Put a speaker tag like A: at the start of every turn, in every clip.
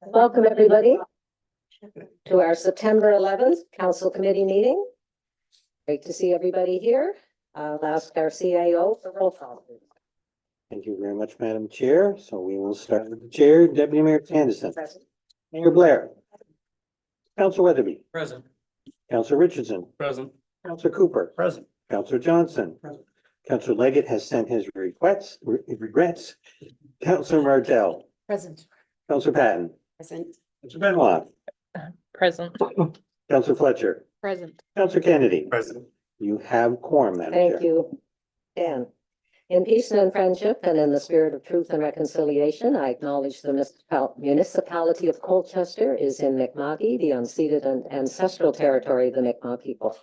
A: Welcome, everybody, to our September 11th Council Committee meeting. Great to see everybody here. I'll ask our CAO for roll call.
B: Thank you very much, Madam Chair. So we will start with the Chair, Deputy Mayor Anderson, Mayor Blair, Councilor Weatherby,
C: Present.
B: Councilor Richardson,
C: Present.
B: Councilor Cooper,
C: Present.
B: Councilor Johnson, Councilor Leggett has sent his regrets. Councilor Martell,
D: Present.
B: Councilor Patton,
D: Present.
B: Councilor Benoit,
D: Present.
B: Councilor Fletcher,
D: Present.
B: Councilor Kennedy.
C: Present.
B: You have quorum, Madam Chair.
A: Thank you, Dan. In peace and in friendship and in the spirit of truth and reconciliation, I acknowledge the Municipality of Colchester is in Mi'kma'ki, the unceded and ancestral territory of the Mi'kmaq people.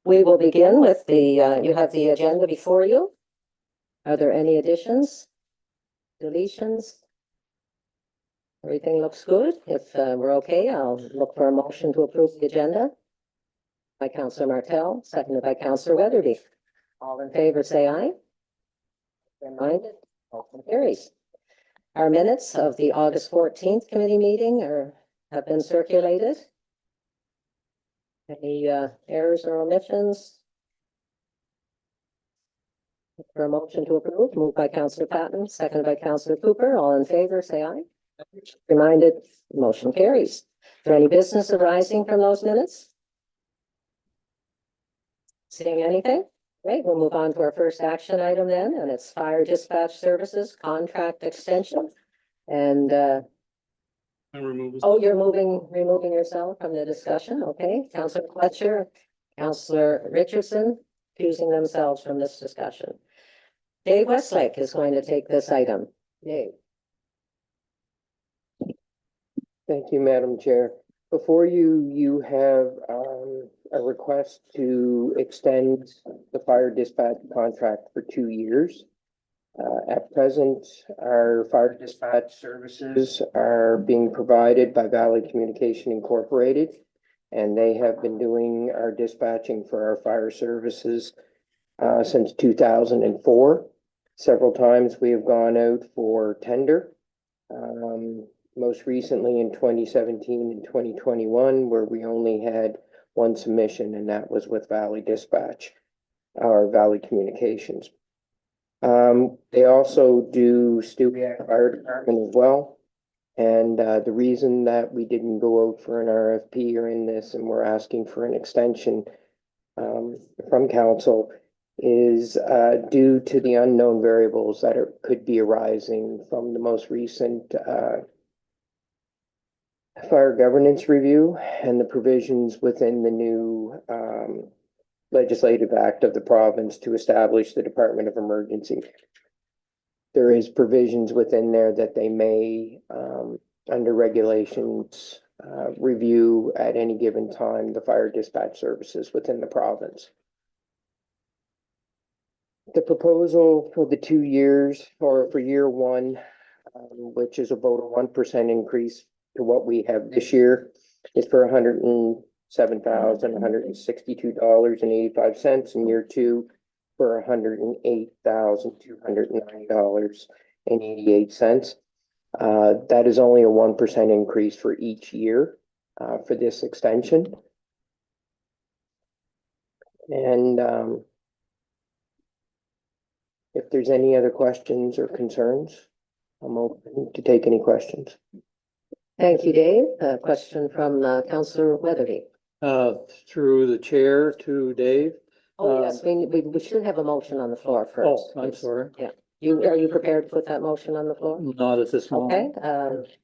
A: We will begin with you have the agenda before you. Are there any additions, deletions? Everything looks good. If we're okay, I'll look for a motion to approve the agenda. By Councilor Martell, seconded by Councilor Weatherby. All in favor, say aye. Reminded, motion carries. Our minutes of the August 14th committee meeting have been circulated. Any errors or omissions? For a motion to approve, moved by Councilor Patton, seconded by Councilor Cooper. All in favor, say aye. Reminded, motion carries. Is there any business arising from those minutes? Seeing anything? Great, we'll move on to our first action item then, and it's fire dispatch services contract extension. And oh, you're removing yourself from the discussion. Okay, Councilor Fletcher, Councilor Richardson, accusing themselves from this discussion. Dave Westlake is going to take this item. Dave.
E: Thank you, Madam Chair. Before you, you have a request to extend the fire dispatch contract for 2 years. At present, our fire dispatch services are being provided by Valley Communication Incorporated, and they have been doing our dispatching for our fire services since 2004. Several times we have gone out for tender. Most recently in 2017 and 2021, where we only had one submission, and that was with Valley Dispatch, or Valley Communications. They also do Stubiac Fire Department as well. And the reason that we didn't go out for an RFP or in this, and we're asking for an extension from council, is due to the unknown variables that could be arising from the most recent fire governance review and the provisions within the new legislative act of the province to establish the Department of Emergency. There is provisions within there that they may, under regulations, review at any given time the fire dispatch services within the province. The proposal for the 2 years, or for year one, which is about a 1% increase to what we have this year, is for $107,162.85, and year two for $108,290.88. That is only a 1% increase for each year for this extension. And if there's any other questions or concerns, I'm open to take any questions.
A: Thank you, Dave. A question from Councilor Weatherby.
B: Through the chair to Dave.
A: Oh, yes, we should have a motion on the floor first.
B: Oh, I'm sorry.
A: Yeah. Are you prepared to put that motion on the floor?
B: Not at this moment.
A: Okay.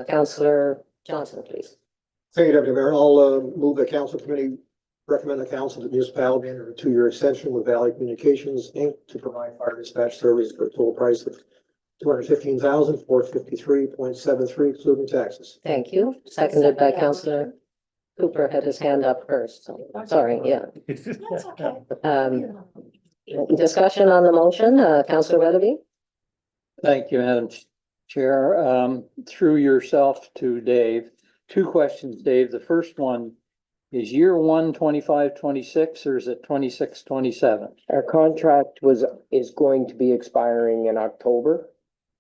A: Councilor Johnson, please.
F: Thank you, Deputy Mayor. I'll move the council committee recommend the council that the municipality enter a 2-year extension with Valley Communications Inc. to provide fire dispatch service for a total price of $215,453.73, excluding taxes.
A: Thank you. Seconded by Councilor Cooper, had his hand up first. So, sorry, yeah.
D: That's okay.
A: Discussion on the motion, Councilor Weatherby.
B: Thank you, Madam
C: Chair, through yourself to Dave, two questions, Dave. The first one, is year one 25-26 or is it 26-27?
E: Our contract is going to be expiring in October.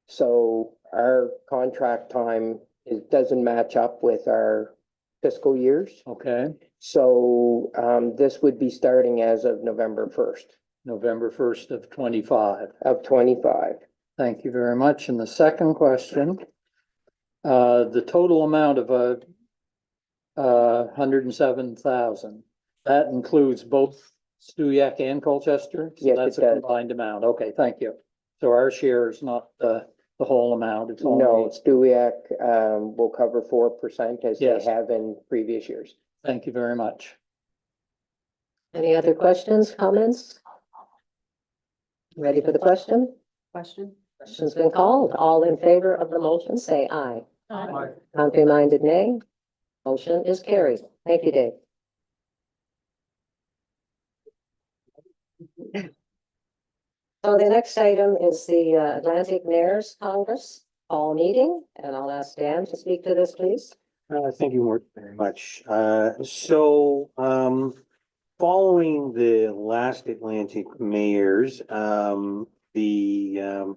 E: So our contract time, it doesn't match up with our fiscal years.
C: Okay,
E: So, this would be starting as of November 1st
C: November 1st of 25.
E: of 25.
C: Thank you very much. And the second question, the total amount of 107,000, that includes both Stewiacke and Colchester? So
E: Yes,
C: that's
E: it
C: a
E: does.
C: combined amount. Okay, thank you. So our share is not the whole amount, it's
E: No,
C: only,
E: Stewiacke, will cover 4% as they
C: Yes.
E: have in previous years.
C: thank you very much.
A: Any other questions, comments? Ready for the question?
G: Question?
A: Question's been called. All in favor of the motion, say aye.
D: Aye.
A: Contrary-minded, nay. Motion is carried. Thank you, Dave. So the next item is the Atlantic Mayor's Congress Fall Meeting, and I'll ask Dan to speak to this, please.
B: Thank you very much. Following the last Atlantic mayors, the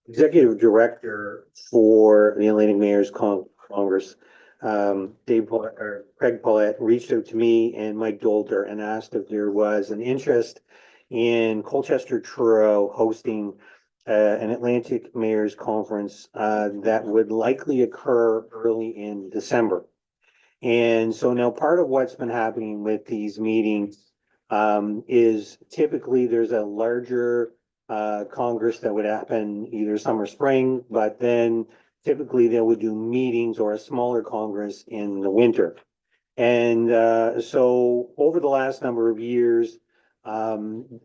B: executive director for the Atlantic Mayors Congress, Craig Paulette, reached out to me and Mike Dolter and asked if there was an interest in Colchester Truro hosting an Atlantic Mayors Conference that would likely occur early in December. And so now part of what's been happening with these meetings is typically there's a larger Congress that would happen either summer, spring, but then typically they would do meetings or a smaller Congress in the winter. And so over the last number of years,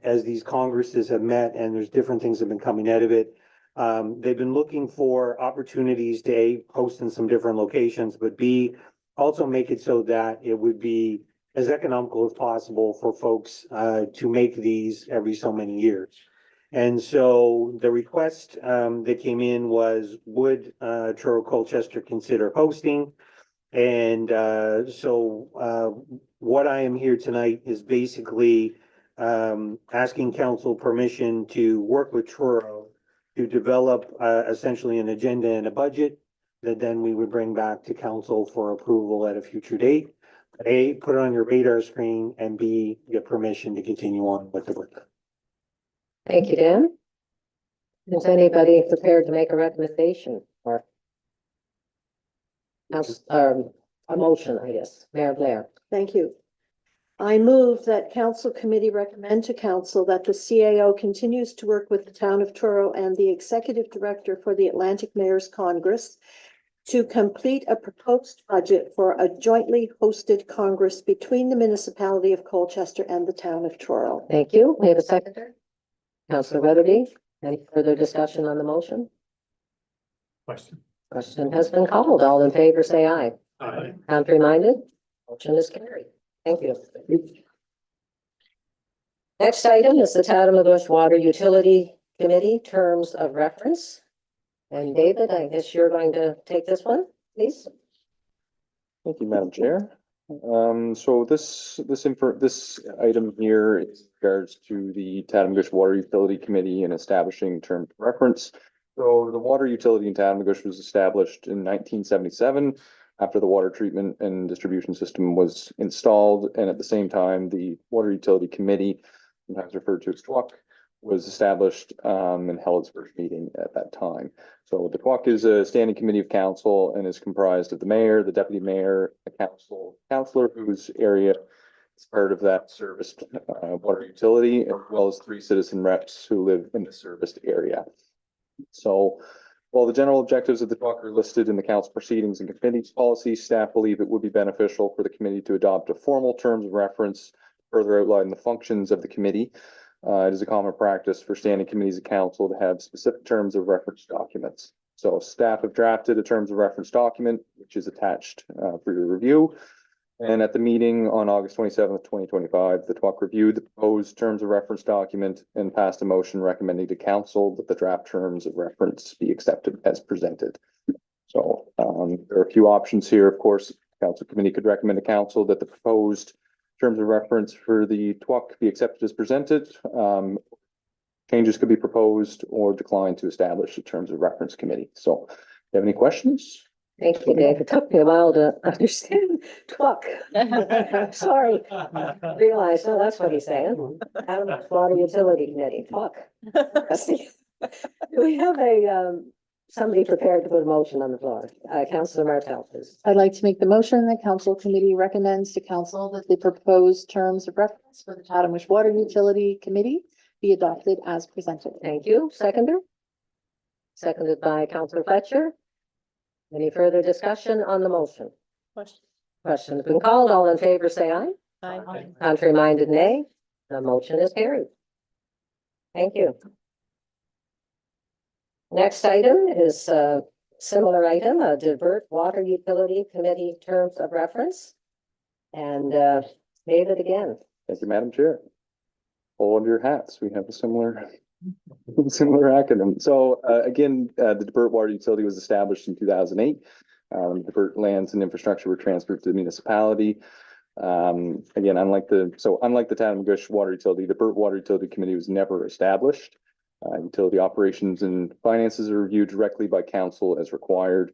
B: as these Congresses have met and there's different things that have been coming out of it, they've been looking for opportunities to A, host in some different locations, but B, also make it so that it would be as economical as possible for folks to make these every so many years. And so the request that came in was, would Truro Colchester consider hosting? And so what I am here tonight is basically asking council permission to work with Truro to develop essentially an agenda and a budget that then we would bring back to council for approval at a future date. A, put it on your radar screen, and B, get permission to continue on with the work.
A: Thank you, Dan. Is anybody prepared to make a recommendation or a motion, I guess? Mayor Blair.
G: Thank you. I move that council committee recommend to council that the CAO continues to work with the town of Truro and the executive director for the Atlantic Mayors Congress to complete a proposed budget for a jointly hosted Congress between the Municipality of Colchester and the town of Truro.
A: Thank you. We have a seconder. Councillor Weatherby, any further discussion on the motion? Question has been called. All in favor, say aye.
F: Aye.
A: Contrary-minded? Motion is carried. Thank you. Next item is the Tatamagouche Water Utility Committee Terms of Reference. And David, I guess you're going to take this one, please.
H: Thank you, Madam Chair. So this item here is regards to the Tatamagouche Water Utility Committee and establishing terms of reference. So the water utility in Tatamagouche was established in 1977 after the water treatment and distribution system was installed, and at the same time, the Water Utility Committee, sometimes referred to as TWUC, was established and held its first meeting at that time. So the TWUC is a standing committee of council and is comprised of the mayor, the deputy mayor, a councillor whose area is part of that serviced water utility, as well as 3 citizen reps who live in the serviced area. So while the general objectives of the TWUC are listed in the council proceedings and committee's policies, staff believe it would be beneficial for the committee to adopt a formal terms of reference, further outline the functions of the committee. It is a common practice for standing committees of council to have specific terms of reference documents. So staff have drafted a terms of reference document, which is attached for your review. And at the meeting on August 27th, 2025, the TWUC reviewed the proposed terms of reference document and passed a motion recommending to council that the draft terms of reference be accepted as presented. So there are a few options here. Of course, council committee could recommend to council that the proposed terms of reference for the TWUC be accepted as presented. Changes could be proposed or declined to establish a terms of reference committee. So, do you have any questions?
A: Thank you, Dave. It took me a while to understand TWUC. Sorry, realized, oh, that's what he's saying. Adams Water Utility Committee, TWUC. Do we have somebody prepared to put a motion on the floor? Councilor Martel, please.
G: I'd like to make the motion that council committee recommends to council that the proposed terms of reference for the Tatamagouche Water Utility Committee be adopted as presented.
A: Thank you. Seconder? Seconded by Councilor Fletcher. Any further discussion on the motion? Question's been called. All in favor, say aye.
D: Aye.
A: Contrary minded, nay. The motion is carried. Thank you. Next item is a similar item, a Debert Water Utility Committee terms of reference. And David again.
H: Thank you, Madam Chair. Hold your hats. We have a similar acronym. So again, the Debert Water Utility was established in 2008. Debert lands and infrastructure were transferred to the municipality. Again, unlike the Tatamagouche Water Utility, the Debert Water Utility Committee was never established. Utility operations and finances are reviewed directly by council as required.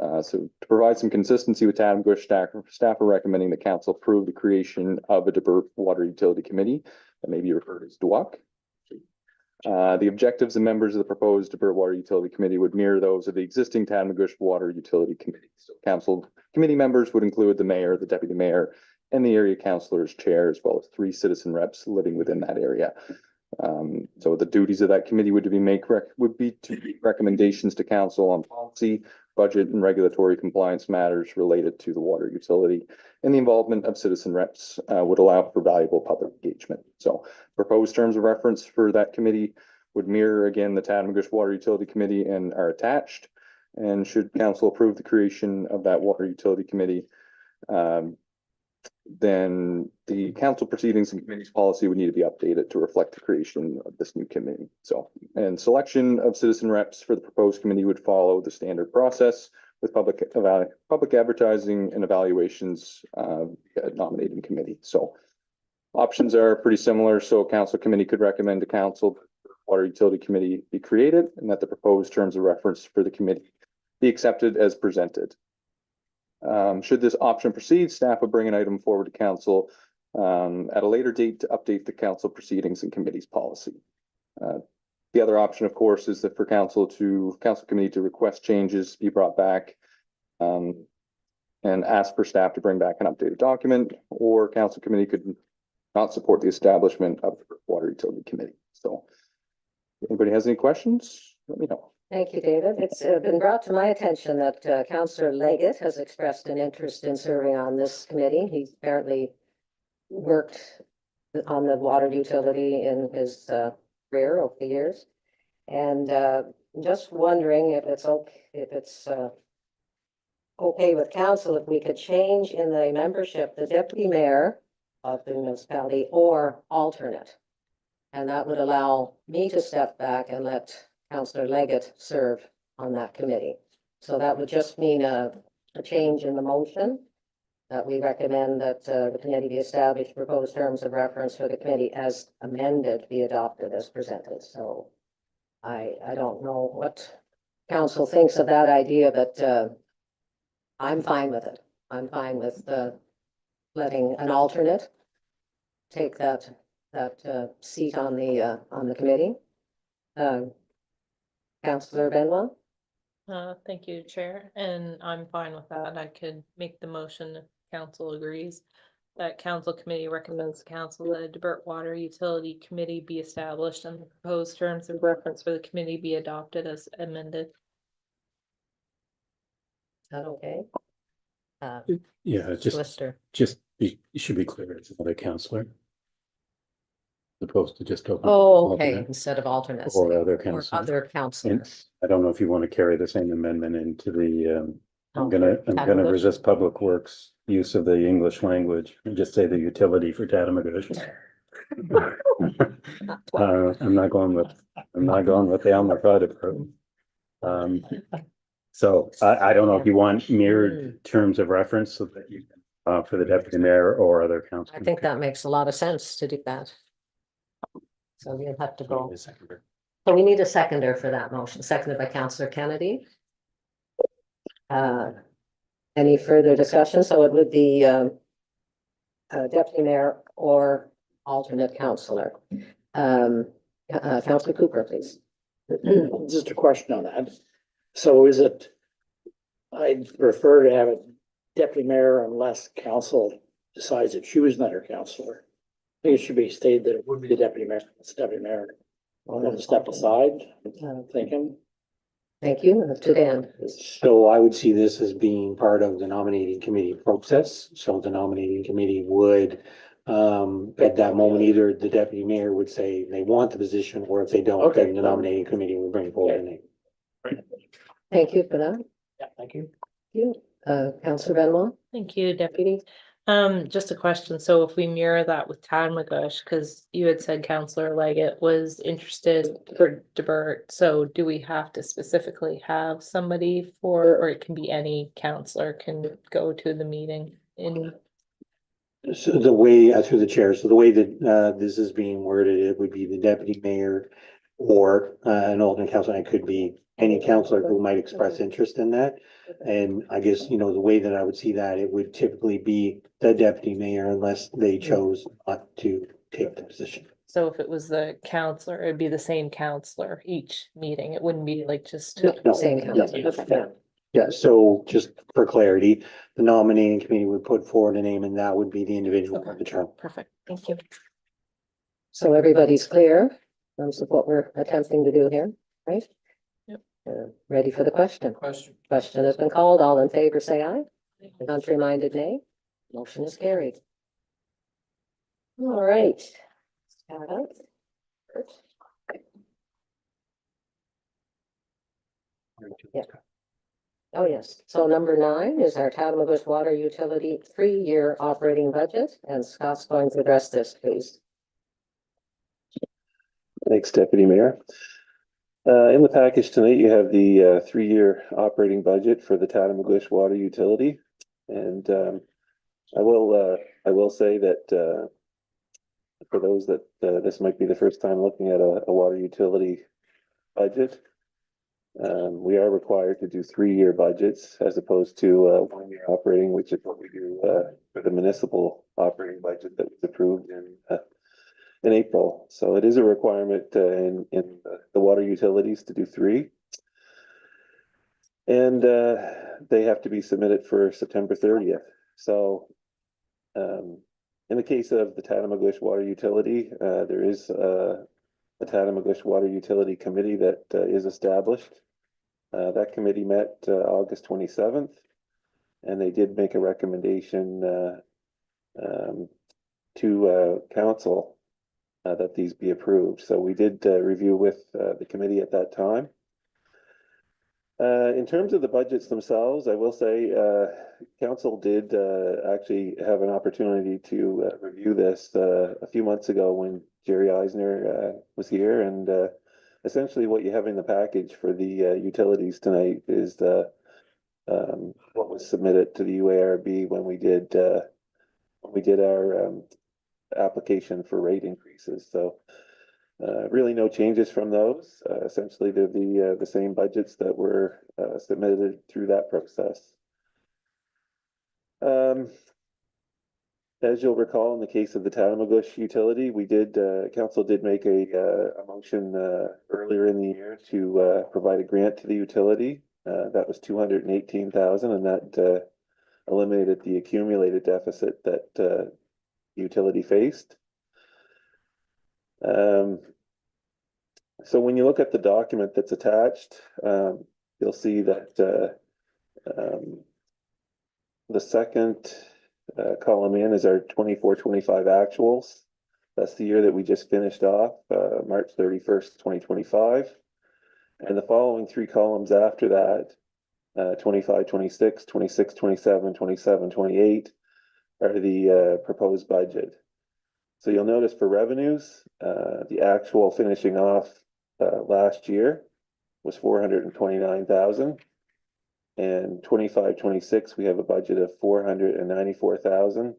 H: So to provide some consistency with Tatamagouche, staff are recommending the council approve the creation of a Debert Water Utility Committee that may be referred as DWUC. The objectives and members of the proposed Debert Water Utility Committee would mirror those of the existing Tatamagouche Water Utility Committee. So council committee members would include the mayor, the deputy mayor, and the area councilor's chair, as well as 3 citizen reps living within that area. So the duties of that committee would be to make recommendations to council on policy, budget, and regulatory compliance matters related to the water utility, and the involvement of citizen reps would allow for valuable public engagement. So proposed terms of reference for that committee would mirror again the Tatamagouche Water Utility Committee and are attached. And should council approve the creation of that water utility committee, then the council proceedings and committee's policy would need to be updated to reflect the creation of this new committee. So, and selection of citizen reps for the proposed committee would follow the standard process with public advertising and evaluations nominating committee. So options are pretty similar. So council committee could recommend to council the water utility committee be created and that the proposed terms of reference for the committee be accepted as presented. Should this option proceed, staff would bring an item forward to council at a later date to update the council proceedings and committee's policy. The other option, of course, is that for council committee to request changes be brought back and ask for staff to bring back an updated document, or council committee could not support the establishment of the water utility committee. So if anybody has any questions, let me know.
A: Thank you, David. It's been brought to my attention that Councillor Leggett has expressed an interest in serving on this committee. He's apparently worked on the water utility in his career over the years. And just wondering if it's okay with council if we could change in the membership the deputy mayor of the municipality or alternate. And that would allow me to step back and let Councillor Leggett serve on that committee. So that would just mean a change in the motion that we recommend that the committee be established, proposed terms of reference for the committee as amended be adopted as presented. So I don't know what council thinks of that idea, but I'm fine with it. I'm fine with letting an alternate take that seat on the committee. Councillor Benoit?
D: Thank you, Chair, and I'm fine with that. I could make the motion if council agrees that council committee recommends council that a Debert Water Utility Committee be established and the proposed terms of reference for the committee be adopted as amended.
A: Is that okay?
I: Yeah,
A: Lister.
I: it should be clear it's another counselor. Opposed to just open.
A: Oh, okay,
I: alternate
A: instead of alternates.
I: Or other
A: Or
I: counselor.
A: other councillors.
I: I don't know if you want to carry the same amendment into the, I'm
A: Okay,
I: gonna
A: Tatamagouche.
I: resist Public Works use of the English language and just say the utility for Tatamagouche. I'm not going with the Alma Prada approach. So I don't know if you want mirrored terms of reference so that you can, for the deputy mayor or other council.
A: I think that makes a lot of sense to do that. So we'll have to go. So we need a seconder for that motion, seconded by Councillor Kennedy. Any further discussion? So it would be deputy mayor or alternate councillor. Councillor Cooper, please.
J: Just a question on that. So is it, I'd prefer to have a deputy mayor unless council decides to choose another councillor. I think it should be stated that it would be the deputy mayor, it's the deputy mayor. I'll have to step aside, thinking.
A: Thank you. To Dan.
B: So I would see this as being part of the nominating committee process. So the nominating committee would, at that moment, either the deputy mayor would say they want the position, or if they don't,
J: Okay.
B: then the nominating committee will bring forward a name.
A: Thank you for that.
J: Yeah, thank you.
A: You, Councillor Benoit.
D: Thank you, deputy. Just a question. So if we mirror that with Tatamagouche, because you had said Councillor Leggett was interested for Debert, so do we have to specifically have somebody for, or it can be any councillor can go to the meeting in?
B: So the way, through the chair, so the way that this is being worded, it would be the deputy mayor or an alternate councillor. It could be any councillor who might express interest in that. And I guess, the way that I would see that, it would typically be the deputy mayor unless they chose not to take the position.
D: So if it was the councillor, it'd be the same councillor each meeting. It wouldn't be like just.
B: No.
A: Same councillor. Okay.
B: Yeah, so just for clarity, the nominating committee would put forward a name and that would be the individual for the term.
D: Perfect. Thank you.
A: So everybody's clear in terms of what we're attempting to do here, right?
D: Yep.
A: Ready for the question? Question has been called. All in favor, say aye. Contrary-minded, nay. Motion is carried. All right. Yeah. Oh, yes. So number 9 is our Tatamagouche Water Utility 3-year operating budget, and Scott's going to address this, please.
K: Thanks, Deputy Mayor. In the package tonight, you have the 3-year operating budget for the Tatamagouche Water Utility. And I will say that for those that this might be the first time looking at a water utility budget, we are required to do 3-year budgets as opposed to 1-year operating, which is what we do for the municipal operating budget that was approved in April. So it is a requirement in the water utilities to do 3. And they have to be submitted for September 30th. So in the case of the Tatamagouche Water Utility, there is a Tatamagouche Water Utility Committee that is established. That committee met August 27th, and they did make a recommendation to council that these be approved. So we did review with the committee at that time. In terms of the budgets themselves, I will say council did actually have an opportunity to review this a few months ago when Jerry Eisner was here, and essentially what you have in the package for the utilities tonight is what was submitted to the UARB when we did our application for rate increases. So really no changes from those. Essentially they're the same budgets that were submitted through that process. As you'll recall, in the case of the Tatamagouche utility, we did council did make a motion earlier in the year to provide a grant to the utility. That was $218,000, and that eliminated the accumulated deficit that utility faced. So when you look at the document that's attached, you'll see that the second column in is our 24-25 actuals. That's the year that we just finished off, March 31st, 2025. And the following 3 columns after that, 25, 26, 26, 27, 27, 28, are the proposed budget. So you'll notice for revenues, the actual finishing off last year was 429,000. And 25-26, we have a budget of 494,000.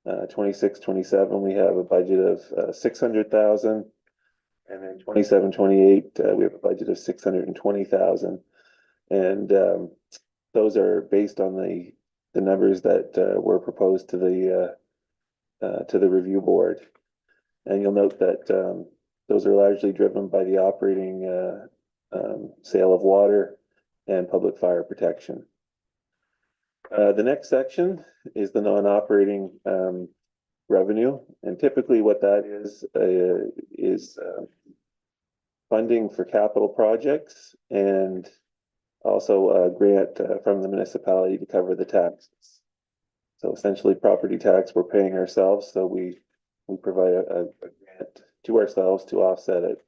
K: 26-27, we have a budget of 600,000. And then 27-28, we have a budget of 620,000. And those are based on the numbers that were proposed to the review board. And you'll note that those are largely driven by the operating sale of water and public fire protection. The next section is the non-operating revenue, and typically what that is funding for capital projects and also a grant from the municipality to cover the taxes. So essentially property tax we're paying ourselves, so we provide a grant to ourselves to offset it.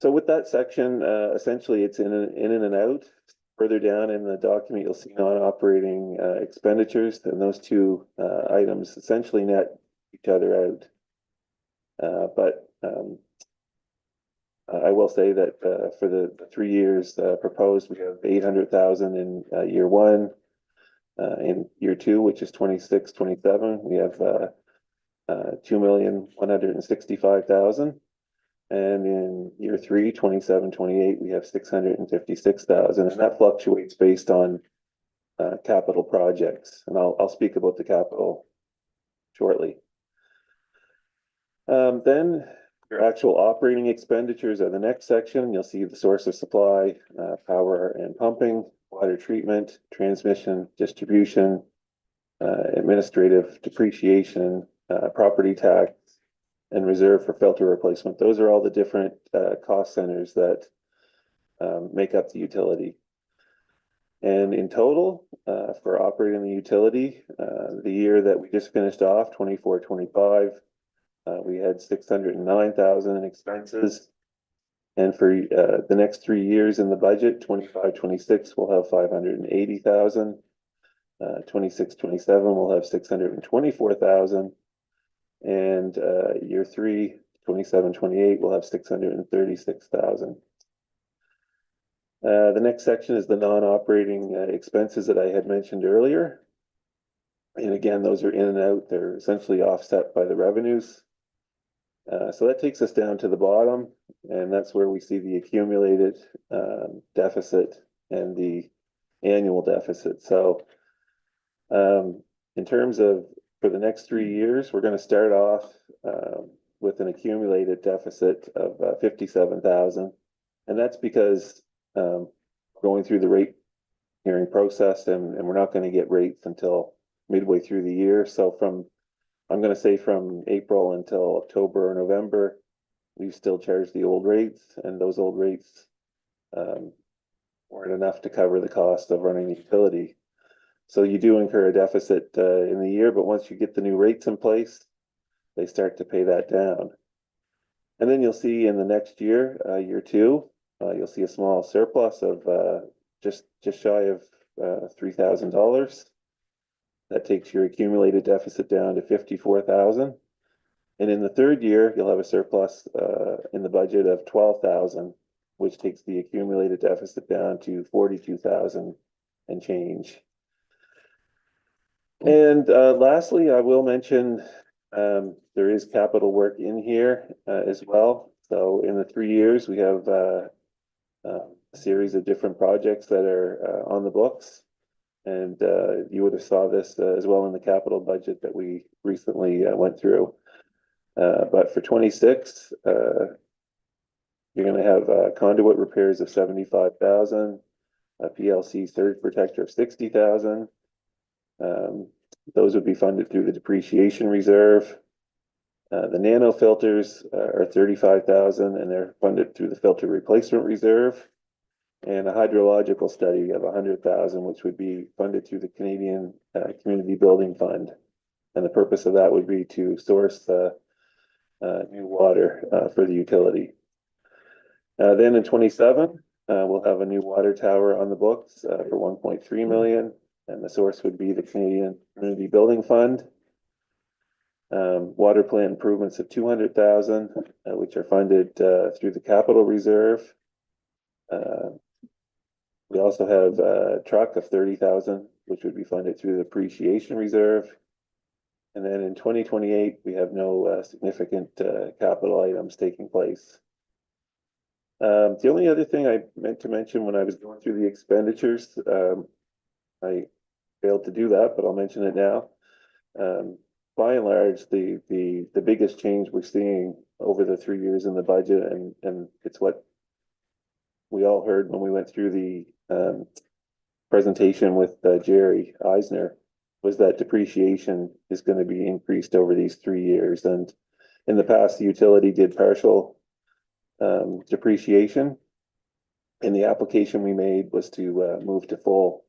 K: So with that section, essentially it's in and out. Further down in the document, you'll see non-operating expenditures, and those two items essentially net each other out. But I will say that for the 3 years proposed, we have 800,000 in year one. In year two, which is 26-27, we have 2,165,000. And in year three, 27-28, we have 656,000, and that fluctuates based on capital projects. And I'll speak about the capital shortly. Then your actual operating expenditures are the next section. You'll see the source of supply, power and pumping, water treatment, transmission, distribution, administrative depreciation, property tax, and reserve for filter replacement. Those are all the different cost centers that make up the utility. And in total, for operating the utility, the year that we just finished off, 24-25, we had 609,000 in expenses. And for the next 3 years in the budget, 25-26, we'll have 580,000. 26-27, we'll have 624,000. And year three, 27-28, we'll have 636,000. The next section is the non-operating expenses that I had mentioned earlier. And again, those are in and out. They're essentially offset by the revenues. So that takes us down to the bottom, and that's where we see the accumulated deficit and the annual deficit. So in terms of for the next 3 years, we're going to start off with an accumulated deficit of 57,000. And that's because going through the rate hearing process, and we're not going to get rates until midway through the year. So I'm going to say from April until October or November, we've still charged the old rates, and those old rates weren't enough to cover the cost of running the utility. So you do incur a deficit in the year, but once you get the new rates in place, they start to pay that down. And then you'll see in the next year, year two, you'll see a small surplus of just shy of $3,000. That takes your accumulated deficit down to 54,000. And in the third year, you'll have a surplus in the budget of 12,000, which takes the accumulated deficit down to 42,000 and change. And lastly, I will mention there is capital work in here as well. So in the 3 years, we have a series of different projects that are on the books. And you would have saw this as well in the capital budget that we recently went through. But for 26, you're going to have conduit repairs of 75,000, a PLC surge protector of 60,000. Those would be funded through the depreciation reserve. The nano filters are 35,000, and they're funded through the filter replacement reserve. And a hydrological study of 100,000, which would be funded through the Canadian Community Building Fund. And the purpose of that would be to source new water for the utility. Then in 27, we'll have a new water tower on the books for 1.3 million. and the source would be the Canadian Community Building Fund. Water plant improvements of 200,000, which are funded through the capital reserve. We also have a truck of 30,000, which would be funded through the depreciation reserve. And then in 2028, we have no significant capital items taking place. The only other thing I meant to mention when I was going through the expenditures, I failed to do that, but I'll mention it now. By and large, the biggest change we're seeing over the 3 years in the budget, and it's what we all heard when we went through the presentation with Jerry Eisner, was that depreciation is going to be increased over these 3 years. And in the past, the utility did partial depreciation, and the application we made was to move to full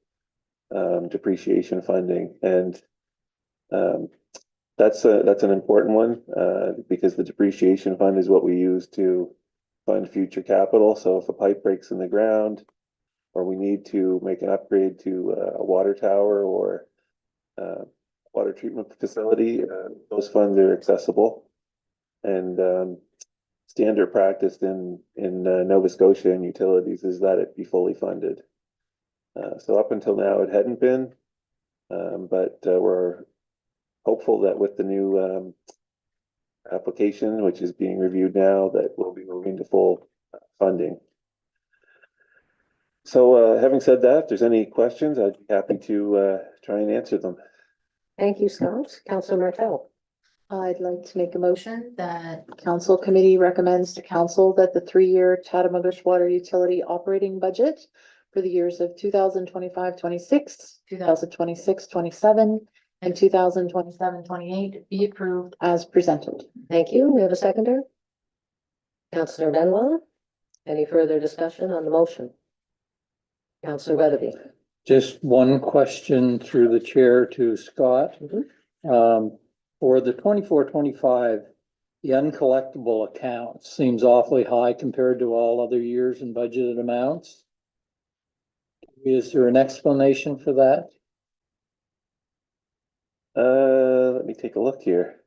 K: depreciation funding. And that's an important one because the depreciation fund is what we use to fund future capital. So if a pipe breaks in the ground, or we need to make an upgrade to a water tower or water treatment facility, those funds are accessible. And standard practice in Nova Scotia and utilities is that it be fully funded. So up until now, it hadn't been, but we're hopeful that with the new application, which is being reviewed now, that we'll be moving to full funding. So having said that, if there's any questions, I'd be happy to try and answer them.
A: Thank you, Scott. Councillor Martel.
G: I'd like to make a motion that council committee recommends to council that the 3-year Tatamagouche water utility operating budget for the years of 2025-26, 2026-27, and 2027-28 be approved as presented.
A: Thank you. We have a seconder. Councillor Benoit. Any further discussion on the motion? Councillor Weatherby.
C: Just one question through the chair to Scott. For the 24-25, the uncollectible account seems awfully high compared to all other years and budgeted amounts. Is there an explanation for that?
K: Let me take a look here.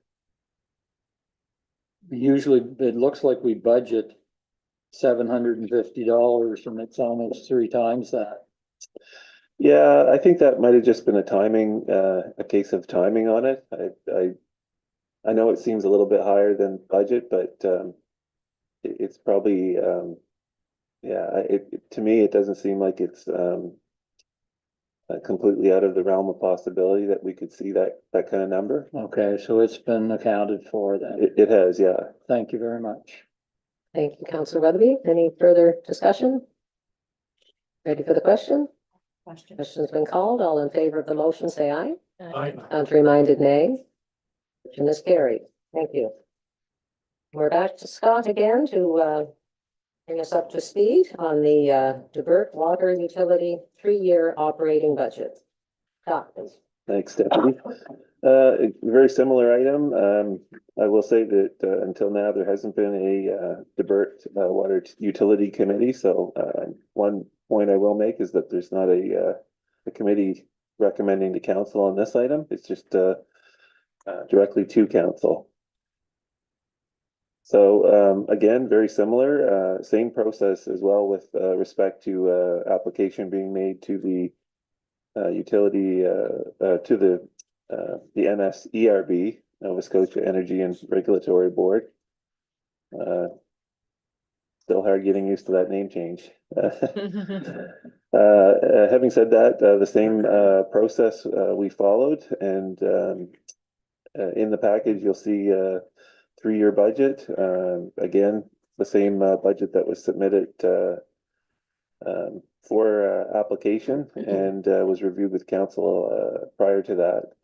C: Usually it looks like we budget $750 and it's almost 3 times that.
K: Yeah, I think that might have just been a case of timing on it. I know it seems a little bit higher than budget, but it's probably to me it doesn't seem like it's completely out of the realm of possibility that we could see that kind of number.
C: Okay, so it's been accounted for then.
K: It has, yeah.
C: Thank you very much.
A: Thank you, Councillor Weatherby. Any further discussion? Ready for the question? Question's been called. All in favor of the motion, say aye.
J: Aye.
A: Contrary-minded, nay. Motion is carried. Thank you. We're back to Scott again to bring us up to speed on the Debert water utility 3-year operating budget. Scott, please.
K: Thanks, Deputy. Very similar item. I will say that until now, there hasn't been a Debert water utility committee. So one point I will make is that there's not a committee recommending to council on this item. It's just directly to council. So again, very similar, same process as well with respect to application being made to the utility to the NSERB, Nova Scotia Energy and Regulatory Board. Still hard getting used to that name change. Having said that, the same process we followed, and in the package you'll see 3-year budget. Again, the same budget that was submitted for application and was reviewed with council prior to that.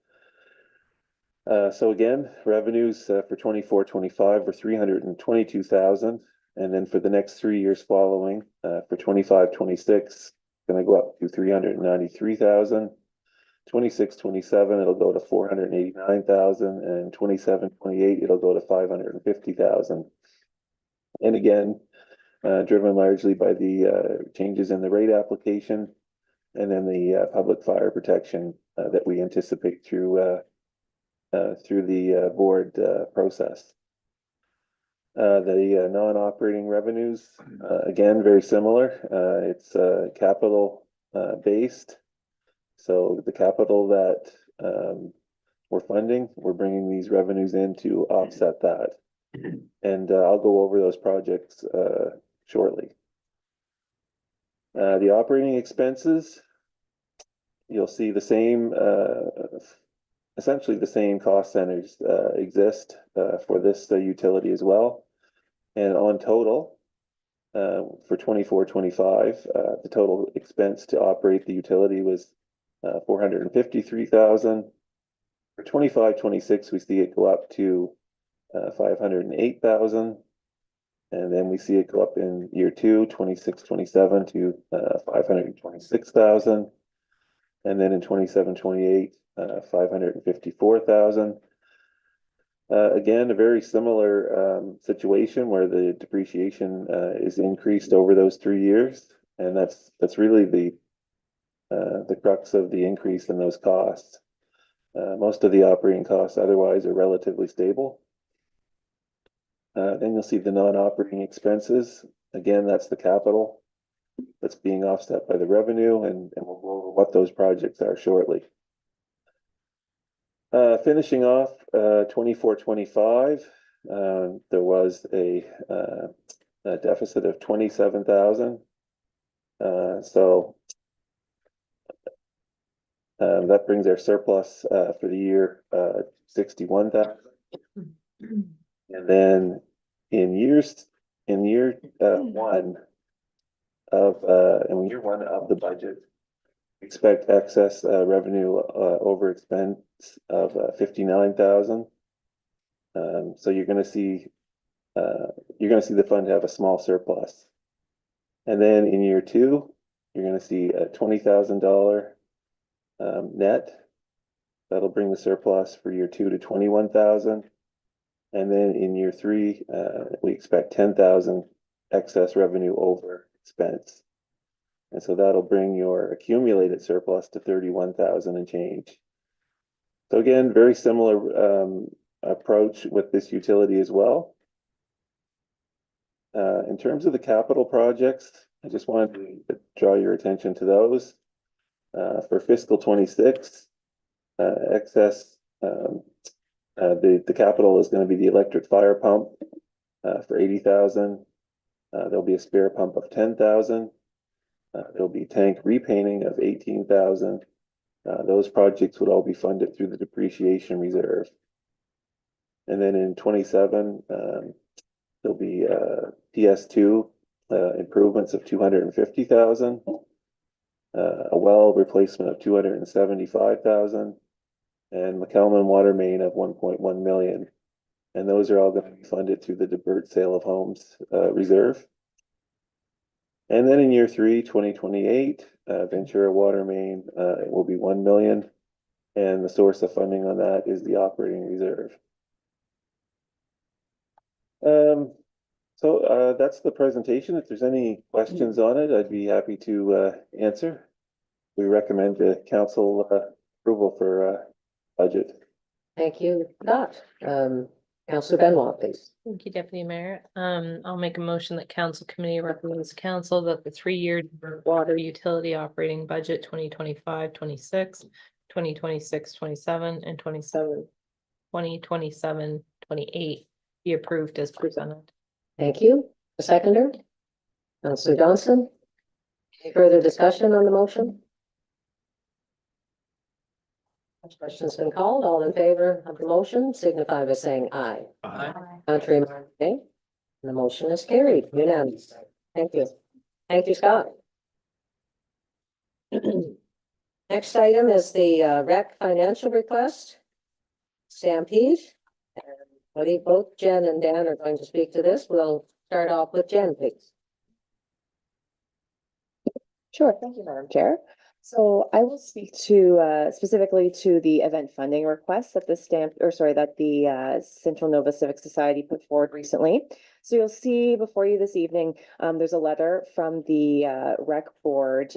K: So again, revenues for 24-25 were 322,000, and then for the next 3 years following, for 25-26, going to go up to 393,000. 26-27, it'll go to 489,000, and 27-28, it'll go to 550,000. And again, driven largely by the changes in the rate application and then the public fire protection that we anticipate through the board process. The non-operating revenues, again, very similar. It's capital based. So the capital that we're funding, we're bringing these revenues in to offset that. And I'll go over those projects shortly. The operating expenses, you'll see the same, essentially the same cost centers exist for this utility as well. And on total, for 24-25, the total expense to operate the utility was $453,000. For 25-26, we see it go up to $508,000. And then we see it go up in year 2, 26-27 to $526,000. And then in 27-28, $554,000. Again, a very similar situation where the depreciation is increased over those 3 years, and that's really the crux of the increase in those costs. Most of the operating costs otherwise are relatively stable. Then you'll see the non-operating expenses. Again, that's the capital that's being offset by the revenue, and we'll go over what those projects are shortly. Finishing off 24-25, there was a deficit of 27,000. So that brings our surplus for the year 61,000. And then in year one of the budget, expect excess revenue over expense of 59,000. So you're going to see the fund have a small surplus. And then in year 2, you're going to see a $20,000 net. That'll bring the surplus for year 2 to 21,000. And then in year 3, we expect 10,000 excess revenue over expense. And so that'll bring your accumulated surplus to 31,000 and change. So again, very similar approach with this utility as well. In terms of the capital projects, I just wanted to draw your attention to those. For fiscal 26, excess, the capital is going to be the electric fire pump for 80,000. There'll be a spare pump of 10,000. There'll be tank repainting of 18,000. Those projects would all be funded through the depreciation reserve. And then in 27, there'll be PS2 improvements of 250,000. A well replacement of 275,000. And McKelman water main of 1.1 million. And those are all going to be funded through the Debert sale of homes reserve. And then in year 3, 2028, Ventura water main, it will be 1 million. And the source of funding on that is the operating reserve. So that's the presentation. If there's any questions on it, I'd be happy to answer. We recommend council approval for budget.
A: Thank you, Scott. Councillor Benoit, please.
D: Thank you, Deputy Mayor. I'll make a motion that council committee recommends council that the 3-year water utility operating budget 2025-26, 2026-27, and 2027-28 be approved as presented.
A: Thank you. A seconder? Councillor Johnson? Any further discussion on the motion? Question's been called. All in favor of the motion signify by saying aye.
J: Aye.
A: Contrary mark nay. The motion is carried unanimously. Thank you. Thank you, Scott. Next item is the RECC financial request. Stampede. And both Jen and Dan are going to speak to this. We'll start off with Jen, please.
L: Sure, thank you, Madam Chair. So I will speak to specifically to the event funding request that the Central Nova Civic Society put forward recently. So you'll see before you this evening, there's a letter from the RECC board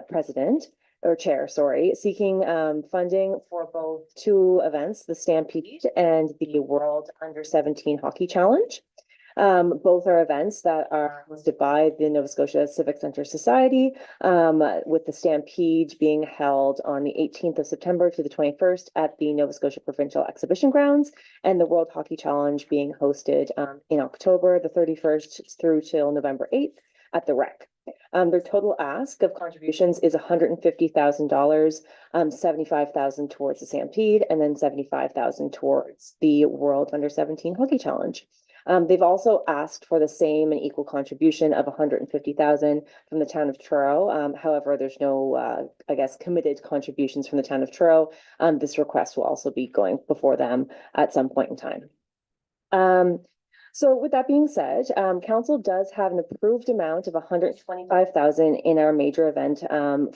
L: president Chair, sorry, seeking funding for both two events, the Stampede and the World Under 17 Hockey Challenge. Both are events that are hosted by the Nova Scotia Civic Centre Society, with the Stampede being held on the 18th of September to the 21st at the Nova Scotia Provincial Exhibition Grounds, and the World Hockey Challenge being hosted in October the 31st through till November 8th at the RECC. Their total ask of contributions is $150,000, 75,000 towards the Stampede, and then 75,000 towards the World Under 17 Hockey Challenge. They've also asked for the same and equal contribution of 150,000 from the town of Truro. However, there's no, I guess, committed contributions from the town of Truro. This request will also be going before them at some point in time. So with that being said, council does have an approved amount of 125,000 in our major event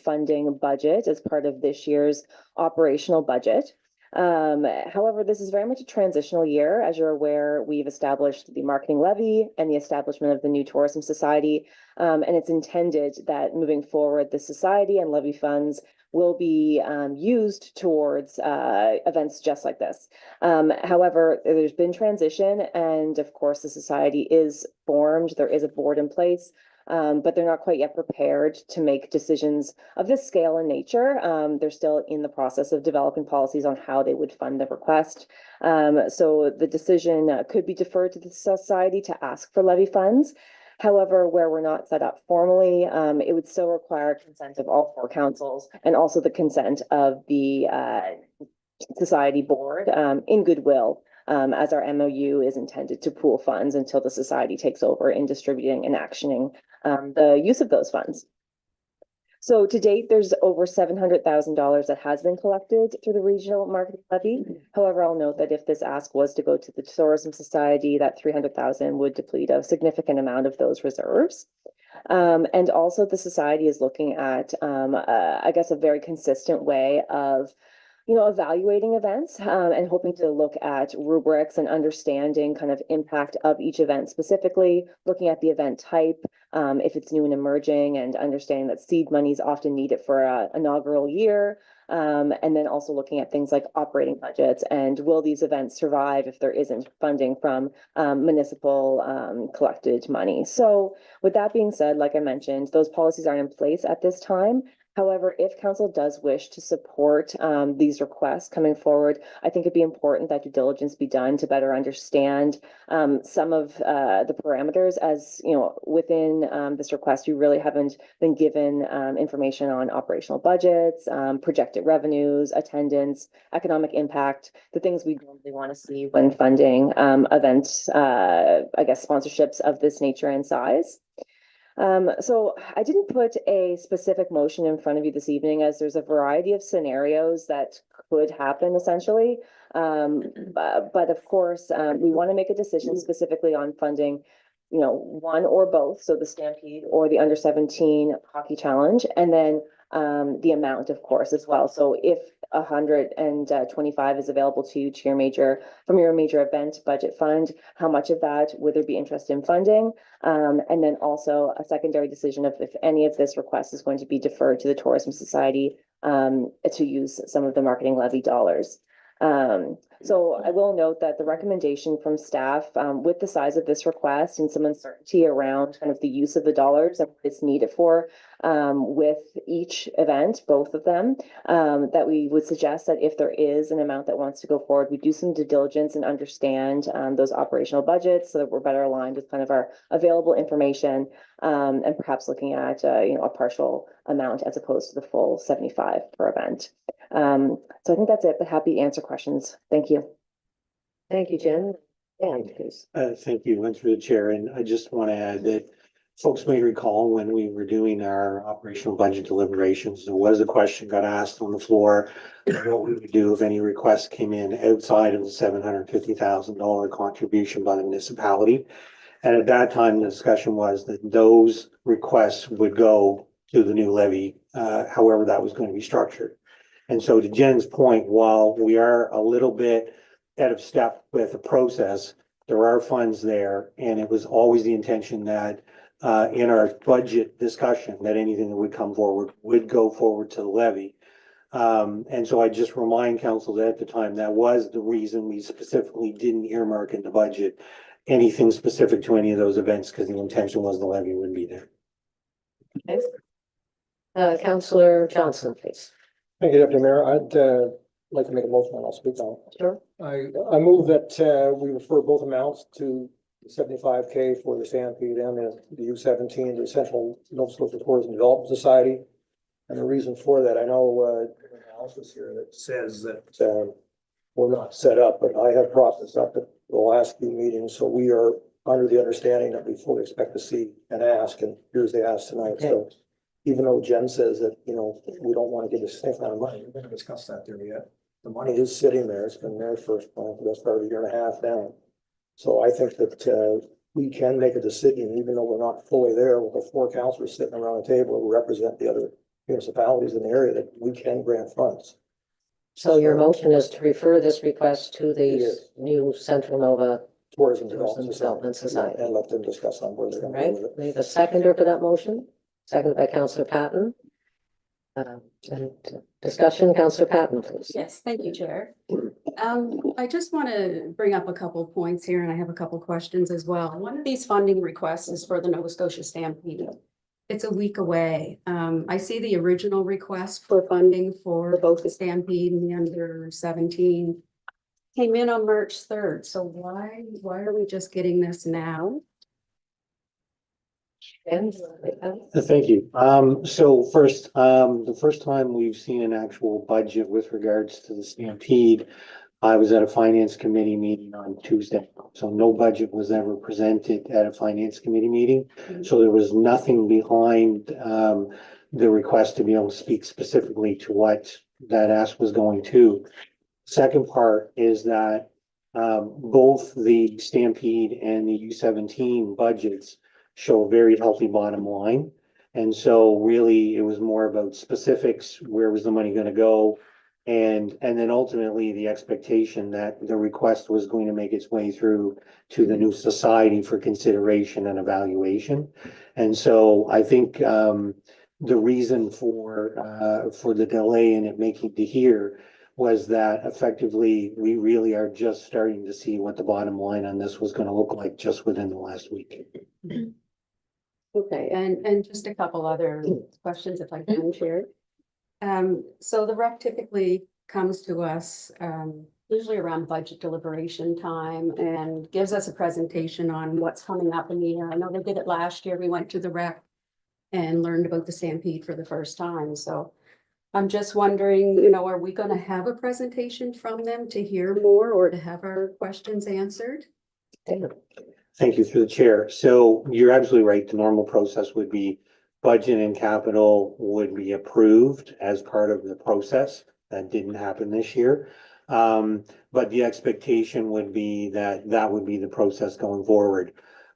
L: funding budget as part of this year's operational budget. However, this is very much a transitional year. As you're aware, we've established the marketing levy and the establishment of the new tourism society. And it's intended that moving forward, the society and levy funds will be used towards events just like this. However, there's been transition, and of course, the society is formed. There is a board in place. But they're not quite yet prepared to make decisions of this scale and nature. They're still in the process of developing policies on how they would fund the request. So the decision could be deferred to the society to ask for levy funds. However, where we're not set up formally, it would still require consent of all four councils and also the consent of the society board in goodwill. As our MOU is intended to pool funds until the society takes over in distributing and actioning the use of those funds. So to date, there's over $700,000 that has been collected through the regional marketing levy. However, I'll note that if this ask was to go to the Tourism Society, that $300,000 would deplete a significant amount of those reserves. And also the society is looking at, I guess, a very consistent way of evaluating events and hoping to look at rubrics and understanding kind of impact of each event, specifically looking at the event type, if it's new and emerging, and understanding that seed money is often needed for an inaugural year. And then also looking at things like operating budgets and will these events survive if there isn't funding from municipal collected money. So with that being said, like I mentioned, those policies aren't in place at this time. However, if council does wish to support these requests coming forward, I think it'd be important that due diligence be done to better understand some of the parameters. As you know, within this request, you really haven't been given information on operational budgets, projected revenues, attendance, economic impact, the things we normally want to see when funding events, I guess, sponsorships of this nature and size. So I didn't put a specific motion in front of you this evening, as there's a variety of scenarios that could happen essentially. But of course, we want to make a decision specifically on funding, one or both. So the Stampede or the Under 17 Hockey Challenge, and then the amount, of course, as well. So if 125 is available to you from your major event budget fund, how much of that would there be interest in funding? And then also a secondary decision of if any of this request is going to be deferred to the Tourism Society to use some of the marketing levy dollars. So I will note that the recommendation from staff, with the size of this request and some uncertainty around kind of the use of the dollars and what it's needed for, with each event, both of them, that we would suggest that if there is an amount that wants to go forward, we do some due diligence and understand those operational budgets so that we're better aligned with kind of our available information, and perhaps looking at a partial amount as opposed to the full 75 per event. So I think that's it, but happy to answer questions. Thank you.
A: Thank you, Jen. Dan, please.
B: Thank you, went through the chair, and I just want to add that folks may recall when we were doing our operational budget deliberations, there was a question got asked on the floor, what we would do if any requests came in outside of the $750,000 contribution by the municipality. And at that time, the discussion was that those requests would go to the new levy, however that was going to be structured. And so to Jen's point, while we are a little bit out of step with the process, there are funds there, and it was always the intention that in our budget discussion, that anything that would come forward would go forward to the levy. And so I just remind council that at the time, that was the reason we specifically didn't earmark in the budget anything specific to any of those events, because the intention was the levy would be there.
A: Councillor Johnson, please.
F: Thank you, Deputy Mayor. I'd like to make a motion and I'll speak on it.
A: Sure.
F: I move that we refer both amounts to 75K for the Stampede and the U-17, the Central Nova Scotia Tourism Development Society. And the reason for that, I know there's an analysis here that says that we're not set up, but I have brought this up at the last few meetings, so we are under the understanding that we fully expect to see an ask, and here's the ask tonight.
A: Okay.
F: So even though Jen says that, you know, we don't want to give a sniff amount of money, we're going to discuss that there yet. The money is sitting there. It's been there for the best part of a year and a half now. So I think that we can make a decision, even though we're not fully there, with the 4 councillors sitting around the table who represent the other municipalities in the area, that we can grant funds.
A: So your motion is to refer this request to the
F: Yes.
A: new Central Nova
F: Tourism
A: Development Society.
F: And let them discuss on where they're
A: All
F: going
A: right,
F: with it.
A: we have a seconder for that motion, seconded by Councillor Patton. And discussion, Councillor Patton, please.
M: Yes, thank you, Chair. I just want to bring up a couple of points here, and I have a couple of questions as well. One of these funding requests is for the Nova Scotia Stampede. It's a week away. I see the original request for funding for both the Stampede and the under-17 came in on March 3rd. So why are we just getting this now?
A: And
B: Thank you. So first, the first time we've seen an actual budget with regards to the Stampede, I was at a finance committee meeting on Tuesday. So no budget was ever presented at a finance committee meeting. So there was nothing behind the request to be able to speak specifically to what that ask was going to. Second part is that both the Stampede and the U-17 budgets show a very healthy bottom line. And so really it was more about specifics, where was the money going to go? And then ultimately the expectation that the request was going to make its way through to the new society for consideration and evaluation. And so I think the reason for the delay in it making to here was that effectively we really are just starting to see what the bottom line on this was going to look like just within the last week.
M: Okay, and just a couple other questions if I can, Chair. So the rep typically comes to us usually around budget deliberation time and gives us a presentation on what's coming up in the year. I know they did it last year. We went to the rep and learned about the Stampede for the first time. So I'm just wondering, you know, are we going to have a presentation from them to hear more or to have our questions answered?
B: Thank you, through the chair. So you're absolutely right. The normal process would be budget and capital would be approved as part of the process. That didn't happen this year. But the expectation would be that that would be the process going forward.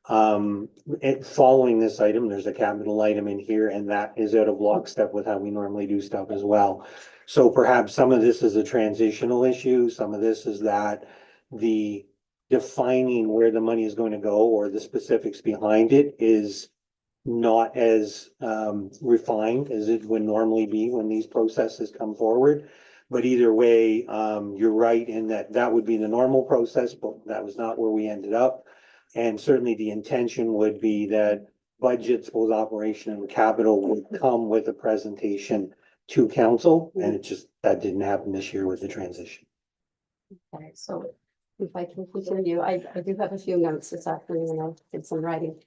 B: Following this item, there's a capital item in here, and that is out of lockstep with how we normally do stuff as well. So perhaps some of this is a transitional issue. Some of this is that the defining where the money is going to go or the specifics behind it is not as refined as it would normally be when these processes come forward. But either way, you're right in that that would be the normal process, but that was not where we ended up. And certainly the intention would be that budgets, both operation and capital, would come with a presentation to council. And it just, that didn't happen this year with the transition.
M: Okay, so if I can continue, I do have a few notes this afternoon. I did some writing.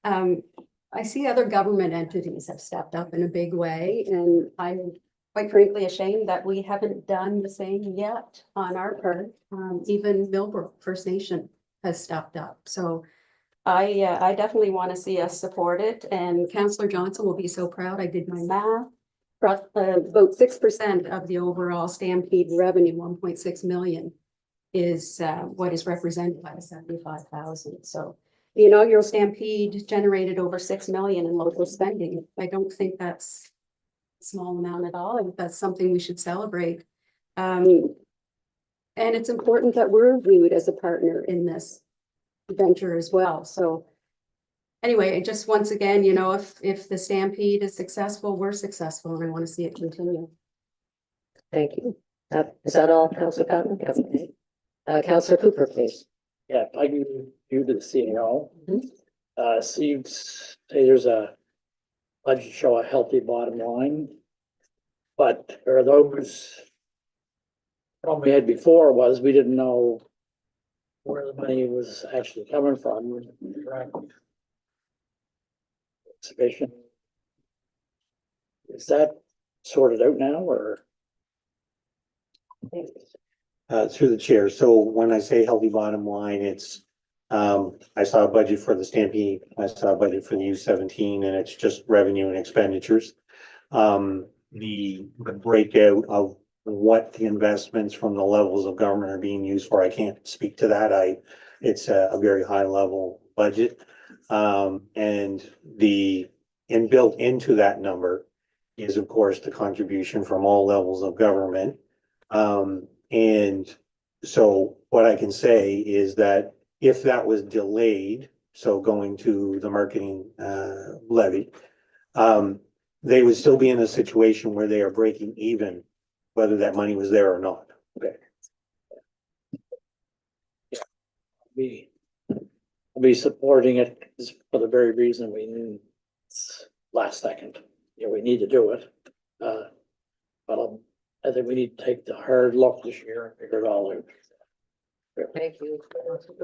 M: I see other government entities have stepped up in a big way, and I'm quite frankly ashamed that we haven't done the same yet on our part. Even Millbrook First Nation has stepped up. So I definitely want to see us support it, and Councillor Johnson will be so proud. I did my math. About 6% of the overall Stampede revenue, 1.6 million, is what is represented by the 75,000. So the inaugural Stampede generated over 6 million in local spending. I don't think that's a small amount at all. I think that's something we should celebrate. And it's important that we're viewed as a partner in this venture as well. So anyway, just once again, you know, if the Stampede is successful, we're successful, and I want to see it continue.
A: Thank you. Is that all, Councillor Patton? Okay. Councillor Cooper, please.
J: Yeah, if I can do the CAO.
A: Mhm.
J: So you say there's a budget show a healthy bottom line. But are those? Problem we had before was we didn't know where the money was actually coming from. Sufficient. Is that sorted out now or?
B: Through the chair. So when I say healthy bottom line, it's, I saw a budget for the Stampede, I saw a budget for the U-17, and it's just revenue and expenditures. The breakout of what the investments from the levels of government are being used for, I can't speak to that. It's a very high level budget. And built into that number is, of course, the contribution from all levels of government. And so what I can say is that if that was delayed, so going to the marketing levy, they would still be in a situation where they are breaking even, whether that money was there or not.
J: Okay. I'll be supporting it for the very reason we knew last second. Yeah, we need to do it. But I think we need to take the hard look this year and figure it all out.
A: Thank you.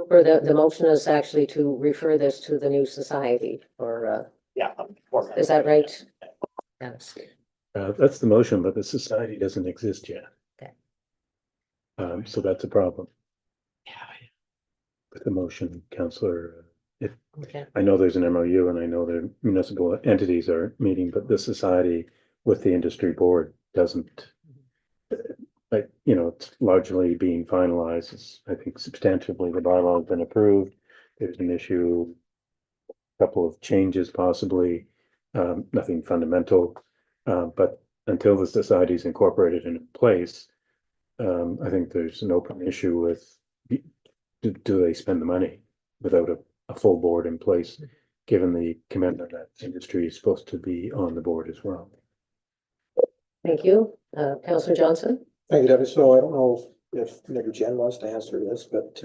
A: For the motion is actually to refer this to the new society, or,
J: Yeah.
A: is that right? Yes.
I: That's the motion, but the society doesn't exist yet.
A: Okay.
I: So that's a problem. With the motion, Councillor,
A: Okay.
I: I know there's an MOU and I know the municipal entities are meeting, but the society with the industry board doesn't. Like, you know, it's largely being finalized. I think substantially the bylaw has been approved. There's an issue, a couple of changes possibly, nothing fundamental. But until the society is incorporated in place, I think there's an open issue with do they spend the money without a full board in place, given the commitment that industry is supposed to be on the board as well.
A: Thank you. Councillor Johnson?
F: Thank you, Debbie. So I don't know if maybe Jen wants to answer this, but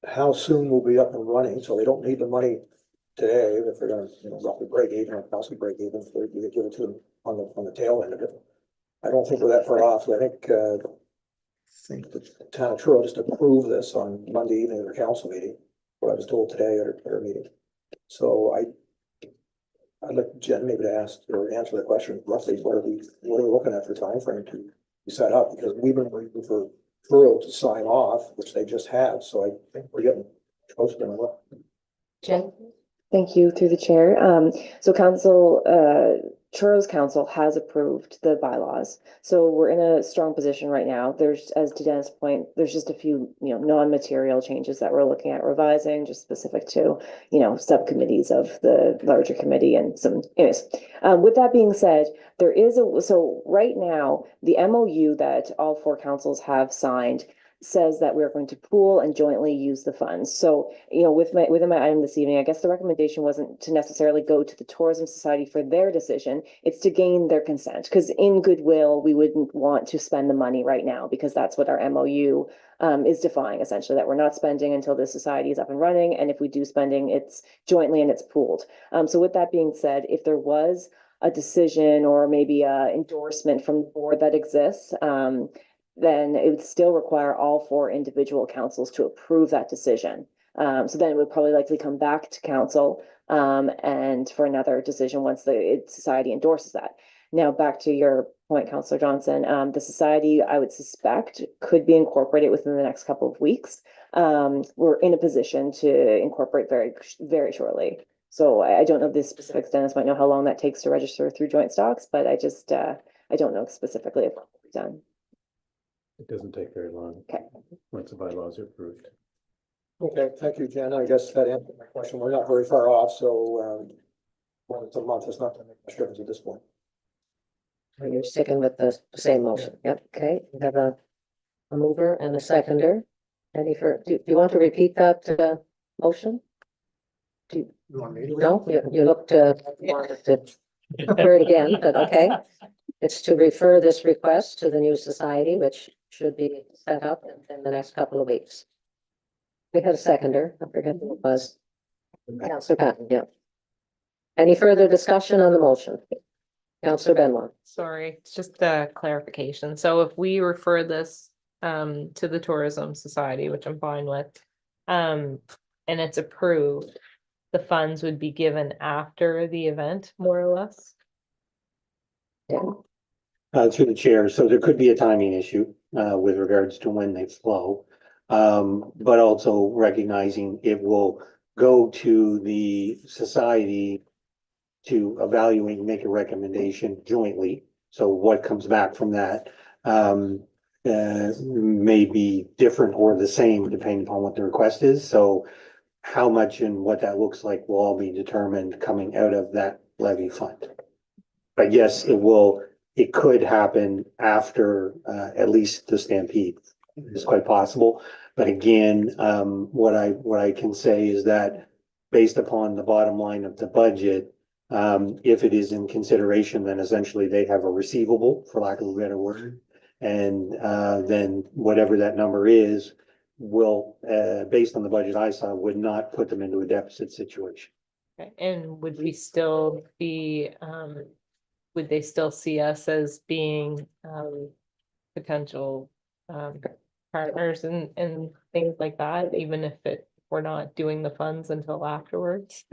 F: how soon we'll be up and running? So they don't need the money today if they're gonna, you know, roughly break even or possibly break even, so we give it to them on the tail end of it. I don't think we're that far off. I think the town of Truro just approved this on Monday evening at their council meeting, what I was told today at our meeting. So I'd like Jen maybe to ask or answer the question roughly, what are we looking at for timeframe to be set up? Because we've been waiting for Truro to sign off, which they just have, so I think we're getting close to what.
A: Jen?
L: Thank you through the chair. So Truro's council has approved the bylaws. So we're in a strong position right now. There's, as to Dennis' point, there's just a few, you know, non-material changes that we're looking at revising, just specific to, you know, subcommittees of the larger committee and some, anyways. With that being said, so right now, the MOU that all four councils have signed says that we're going to pool and jointly use the funds. So, you know, within my item this evening, I guess the recommendation wasn't to necessarily go to the Tourism Society for their decision. It's to gain their consent, because in goodwill, we wouldn't want to spend the money right now, because that's what our MOU is defying, essentially, that we're not spending until the society is up and running. And if we do spending, it's jointly and it's pooled. So with that being said, if there was a decision or maybe a endorsement from the board that exists, then it would still require all four individual councils to approve that decision. So then it would probably likely come back to council and for another decision once the society endorses that. Now, back to your point, Councillor Johnson, the society, I would suspect, could be incorporated within the next couple of weeks. We're in a position to incorporate very, very shortly. So I don't know the specifics. Dennis might know how long that takes to register through joint stocks, but I just, I don't know specifically if it's done.
I: It doesn't take very long.
L: Okay.
I: Once the bylaws are approved.
F: Okay, thank you, Jen. I guess that answered my question. We're not very far off, so well, it's a month. It's not gonna make much difference at this point.
A: You're sticking with the same motion. Yep, okay. We have a mover and a seconder. Do you want to repeat that motion?
F: You want me to read?
A: No, you looked, wanted to hear it again, but okay. It's to refer this request to the new society, which should be set up in the next couple of weeks. We had a seconder, I forget who it was. Councillor Patton, yeah. Any further discussion on the motion? Councillor Benoit.
D: Sorry, it's just a clarification. So if we refer this to the Tourism Society, which I'm fine with, and it's approved, the funds would be given after the event, more or less?
B: Through the chair, so there could be a timing issue, with regards to when they flow. But also recognizing it will go to the society to evaluate and make a recommendation jointly. So what comes back from that, may be different or the same depending upon what the request is. So how much and what that looks like will all be determined coming out of that levy fund. But yes, it could happen after, at least the Stampede. It's quite possible. But again, what I can say is that based upon the bottom line of the budget, if it is in consideration, then essentially they have a receivable, for lack of a better word. And, then whatever that number is, will, based on the budget I saw, would not put them into a deficit situation.
D: Okay, and would we still be, would they still see us as being potential partners and things like that, even if we're not doing the funds until afterwards?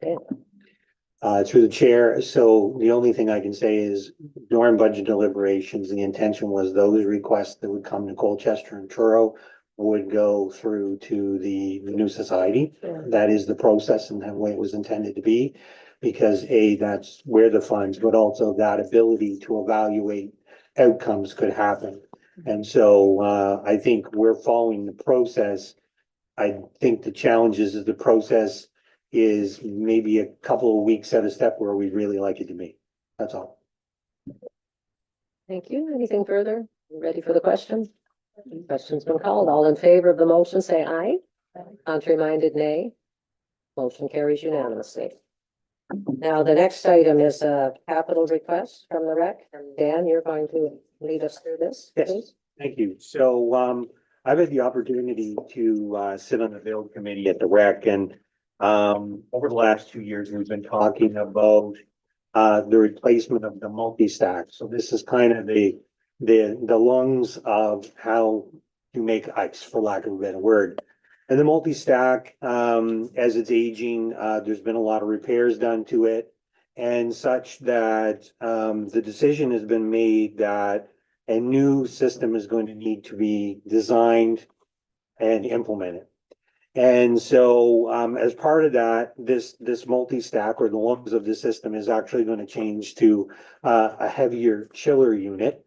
B: Through the chair, so the only thing I can say is during budget deliberations, the intention was those requests that would come to Colchester and Truro would go through to the new society. That is the process and that way it was intended to be. Because that's where the funds, but also that ability to evaluate outcomes could happen. And so, I think we're following the process. I think the challenges of the process is maybe a couple of weeks at a step where we'd really like it to be. That's all.
A: Thank you. Anything further? Ready for the question? Question's been called. All in favor of the motion, say aye. Contrary-minded, nay. Motion carries unanimously. Now, the next item is a capital request from the RECC. And Dan, you're going to lead us through this,
B: Yes.
A: please?
B: Thank you. So, I've had the opportunity to, sit on the build committee at the RECC and, over the last 2 years, we've been talking about, the replacement of the multi-stack. So this is kind of the lungs of how to make ice, for lack of a better word. And the multi-stack, as it's aging, there's been a lot of repairs done to it and such that, the decision has been made that a new system is going to need to be designed and implemented. And so, as part of that, this multi-stack or the lungs of the system is actually going to change to, a heavier chiller unit.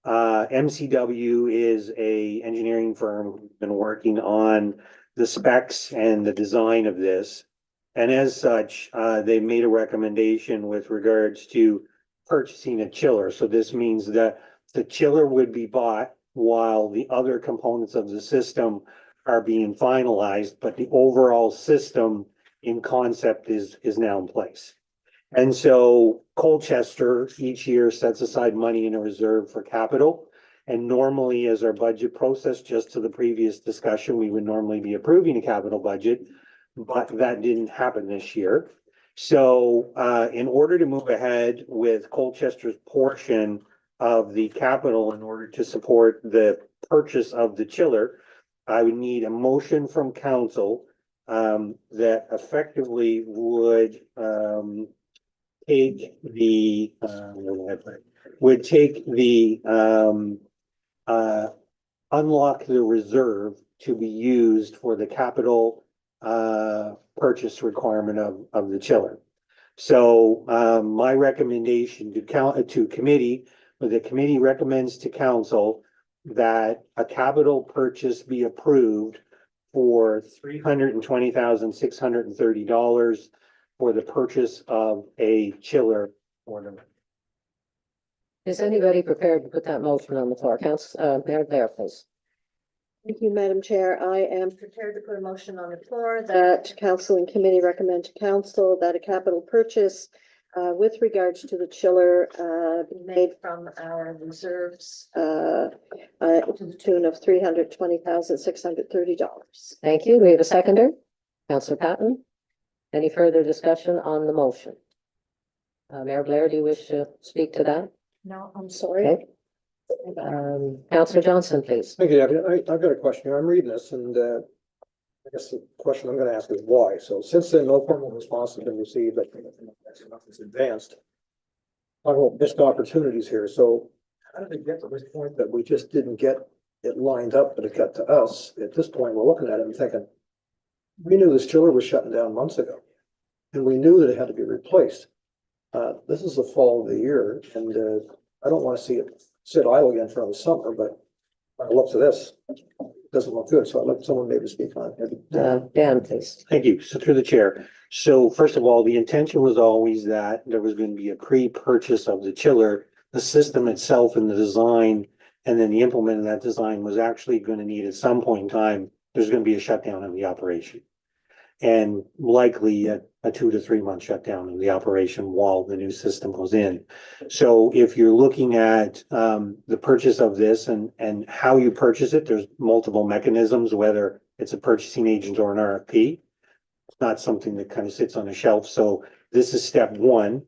B: MCW is a engineering firm who's been working on the specs and the design of this. And as such, they made a recommendation with regards to purchasing a chiller. So this means that the chiller would be bought while the other components of the system are being finalized, but the overall system in concept is now in place. And so Colchester each year sets aside money in a reserve for capital. And normally as our budget process, just to the previous discussion, we would normally be approving a capital budget, but that didn't happen this year. So, in order to move ahead with Colchester's portion of the capital in order to support the purchase of the chiller, I would need a motion from council, that effectively would, take the, unlock the reserve to be used for the capital purchase requirement of the chiller. So my recommendation to committee, or the committee recommends to council that a capital purchase be approved for $320,630 for the purchase of a chiller for them.
A: Is anybody prepared to put that motion on the floor? Mayor, there, please.
G: Thank you, Madam Chair. I am prepared to put a motion on the floor that council and committee recommend to council that a capital purchase with regards to the chiller be made from our reserves to the tune of $320,630.
A: Thank you. We have a seconder. Councillor Patton. Any further discussion on the motion? Mayor Blair, do you wish to speak to that?
G: No, I'm sorry.
A: Okay. Councillor Johnson, please.
F: Thank you, Debbie. I've got a question here. I'm reading this and, I guess the question I'm gonna ask is why? So since then, no formal response has been received, but nothing's advanced. Talking about missed opportunities here. So how did it get to this point that we just didn't get it lined up, but it got to us? At this point, we're looking at it and thinking, we knew this chiller was shutting down months ago, and we knew that it had to be replaced. This is the fall of the year, and, I don't want to see it sit idle again for the summer, but when I look to this, it doesn't look good. So I'd like someone maybe to speak on it.
A: Dan, please.
B: Thank you. So through the chair. So first of all, the intention was always that there was going to be a pre-purchase of the chiller. The system itself and the design, and then the implement of that design was actually going to need at some point in time, there's going to be a shutdown of the operation. And likely a 2 to 3 month shutdown of the operation while the new system goes in. So if you're looking at the purchase of this and how you purchase it, there's multiple mechanisms, whether it's a purchasing agent or an RFP. It's not something that kind of sits on a shelf. So this is step one,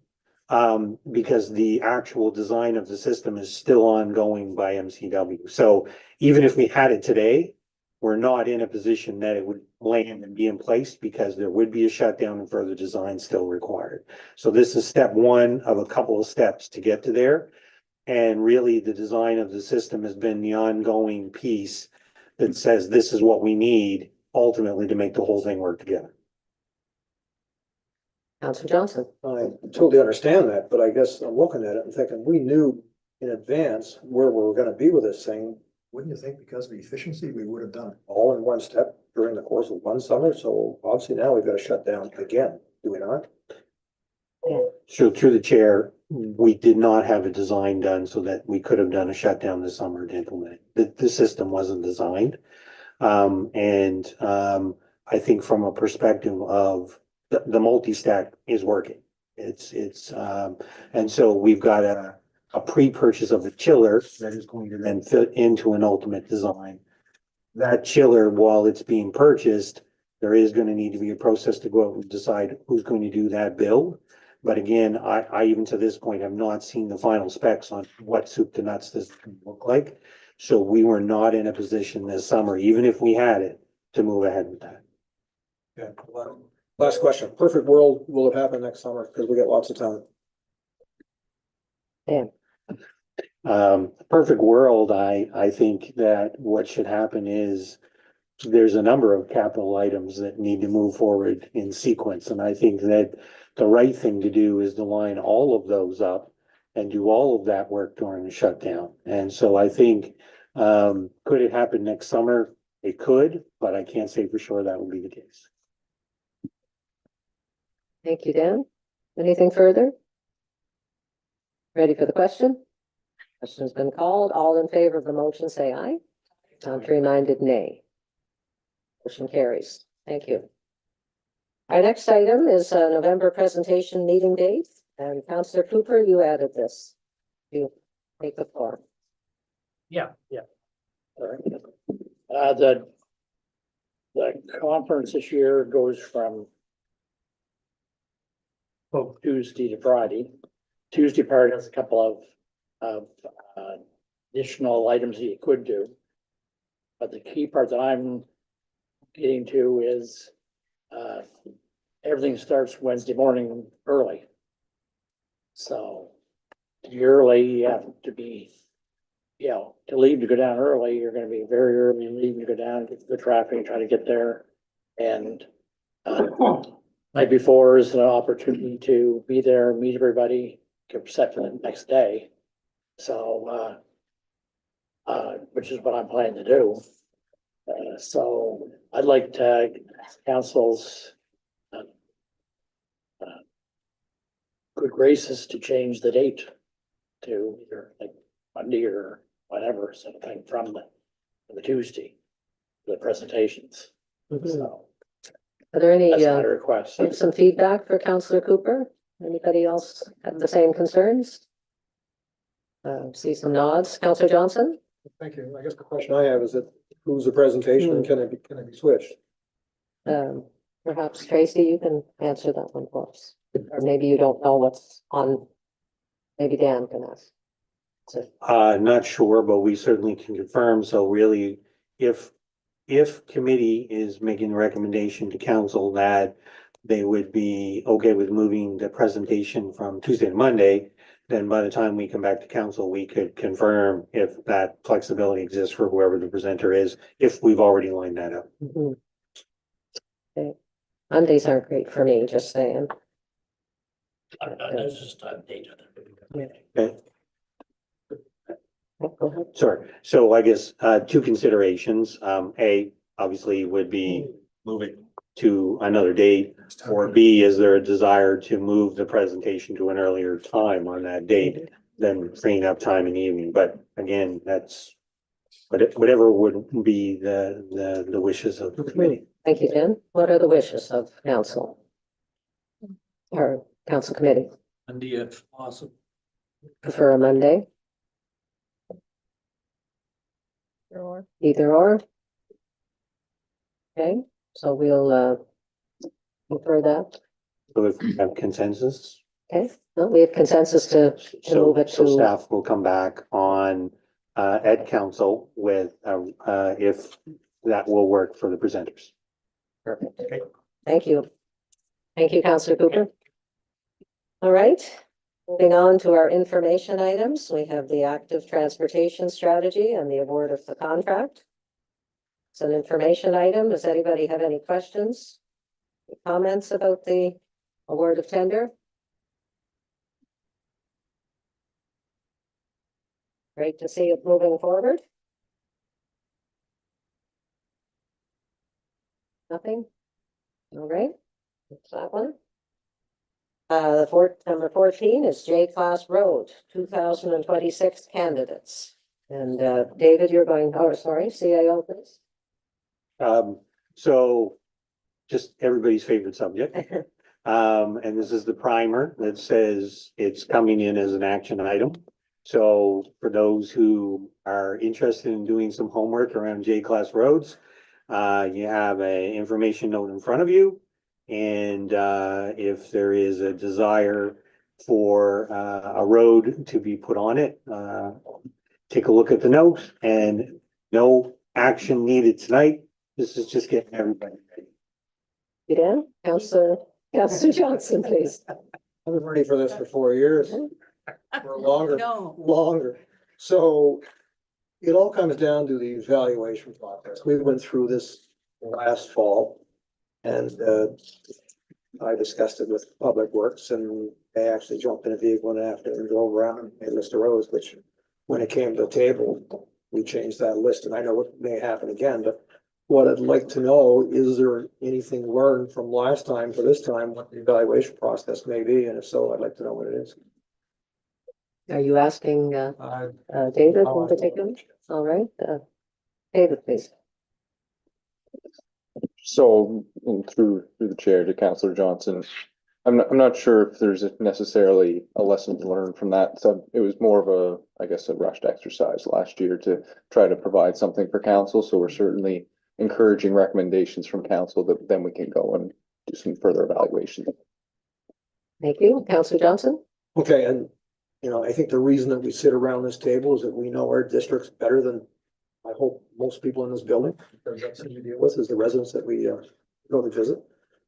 B: because the actual design of the system is still ongoing by MCW. So even if we had it today, we're not in a position that it would land and be in place because there would be a shutdown and further design still required. So this is step one of a couple of steps to get to there. And really the design of the system has been the ongoing piece that says this is what we need ultimately to make the whole thing work together.
A: Councillor Johnson.
F: I totally understand that, but I guess I'm looking at it and thinking, we knew in advance where we were gonna be with this thing. Wouldn't you think because of efficiency, we would have done it all in one step during the course of one summer? So obviously now we've got to shut down again, do we not?
B: So through the chair, we did not have a design done so that we could have done a shutdown this summer to implement it. The system wasn't designed. I think from a perspective of the multi-stack is working. And so we've got a pre-purchase of the chiller that is going to then fit into an ultimate design. That chiller, while it's being purchased, there is going to need to be a process to go out and decide who's going to do that build. But again, I even to this point have not seen the final specs on what soup to nuts this can look like. So we were not in a position this summer, even if we had it, to move ahead with that.
F: Yeah. Last question. Perfect world, will it happen next summer? Because we got lots of time.
A: Dan.
B: Perfect world, I think that what should happen is there's a number of capital items that need to move forward in sequence. And I think that the right thing to do is to line all of those up and do all of that work during the shutdown. And so I think, could it happen next summer? It could, but I can't say for sure that would be the case.
A: Thank you, Dan. Anything further? Ready for the question? Question's been called. All in favor of the motion, say aye. Contrary-minded, nay. Motion carries. Thank you. Our next item is a November presentation meeting date, and Councillor Cooper, you added this. You take the floor.
J: Yeah. All right. The conference this year goes from Tuesday to Friday. Tuesday part has a couple of additional items that you could do. But the key part that I'm getting to is everything starts Wednesday morning early. So early, you have to be, to leave to go down early, you're gonna be very early leaving to go down, get the traffic, try to get there. And night before is an opportunity to be there, meet everybody, get set for the next day. So, which is what I'm planning to do. So I'd like to council's good graces to change the date to either like Monday or whatever, something from the Tuesday. the presentations.
A: Mhm.
J: So
A: Are there any,
J: that's my request.
A: some feedback for Councillor Cooper? Anybody else have the same concerns? See some nods. Councillor Johnson?
F: Thank you. I guess the question I have is that who's the presentation and can it be switched?
A: Perhaps Tracy, you can answer that one for us. Or maybe you don't know what's on. Maybe Dan can ask.
B: Not sure, but we certainly can confirm. So really, if committee is making a recommendation to council that they would be okay with moving the presentation from Tuesday to Monday, then by the time we come back to council, we could confirm if that flexibility exists for whoever the presenter is, if we've already lined that up.
A: Mhm. Okay. Mondays aren't great for me, just saying.
J: That's just a date.
B: Okay.
A: Go ahead.
B: Sorry. So I guess, two considerations. A, obviously would be moving to another date. Or B, is there a desire to move the presentation to an earlier time on that date than freeing up time in the evening? But again, that's whatever would be the wishes of the committee.
A: Thank you, Dan. What are the wishes of council? Or council committee?
J: Monday if possible.
A: Prefer a Monday?
D: Or
A: Either or? Okay, so we'll prefer that.
B: So if we have consensus,
A: Okay, well, we have consensus to move it
B: so
A: to,
B: staff will come back on at council with if that will work for the presenters.
A: perfect. Thank you. Thank you, Councillor Cooper. All right, moving on to our information items. We have the active transportation strategy and the award of the contract. It's an information item. Does anybody have any questions? Comments about the award of tender? Great to see it moving forward. Nothing? All right, that's that one. Number 14 is J-Class Road, 2026 candidates. And David, you're going, oh, sorry, CAO, please.
B: So just everybody's favorite subject. And this is the primer that says it's coming in as an action item. So for those who are interested in doing some homework around J-Class roads, you have a information note in front of you. And if there is a desire for a road to be put on it, take a look at the note, and no action needed tonight. This is just getting everybody ready.
A: Yeah, Councillor Johnson, please.
F: I've been ready for this for 4 years. Or longer.
M: No.
F: Longer. So it all comes down to the evaluation process. We went through this last fall. And I discussed it with Public Works, and they actually jumped in a vehicle and after and drove around and made a list of roads, which when it came to the table, we changed that list, and I know it may happen again, but what I'd like to know, is there anything learned from last time for this time, what the evaluation process may be, and if so, I'd like to know what it is.
A: Are you asking David in particular? All right, David, please.
H: So, and through the chair to Councillor Johnson, I'm not sure if there's necessarily a lesson to learn from that. So it was more of a, I guess, a rushed exercise last year to try to provide something for council. So we're certainly encouraging recommendations from council that then we can go and do some further evaluation.
A: Thank you, Councillor Johnson.
F: Okay, and you know, I think the reason that we sit around this table is that we know our districts better than I hope most people in this building, because that's who we deal with, is the residents that we go to visit.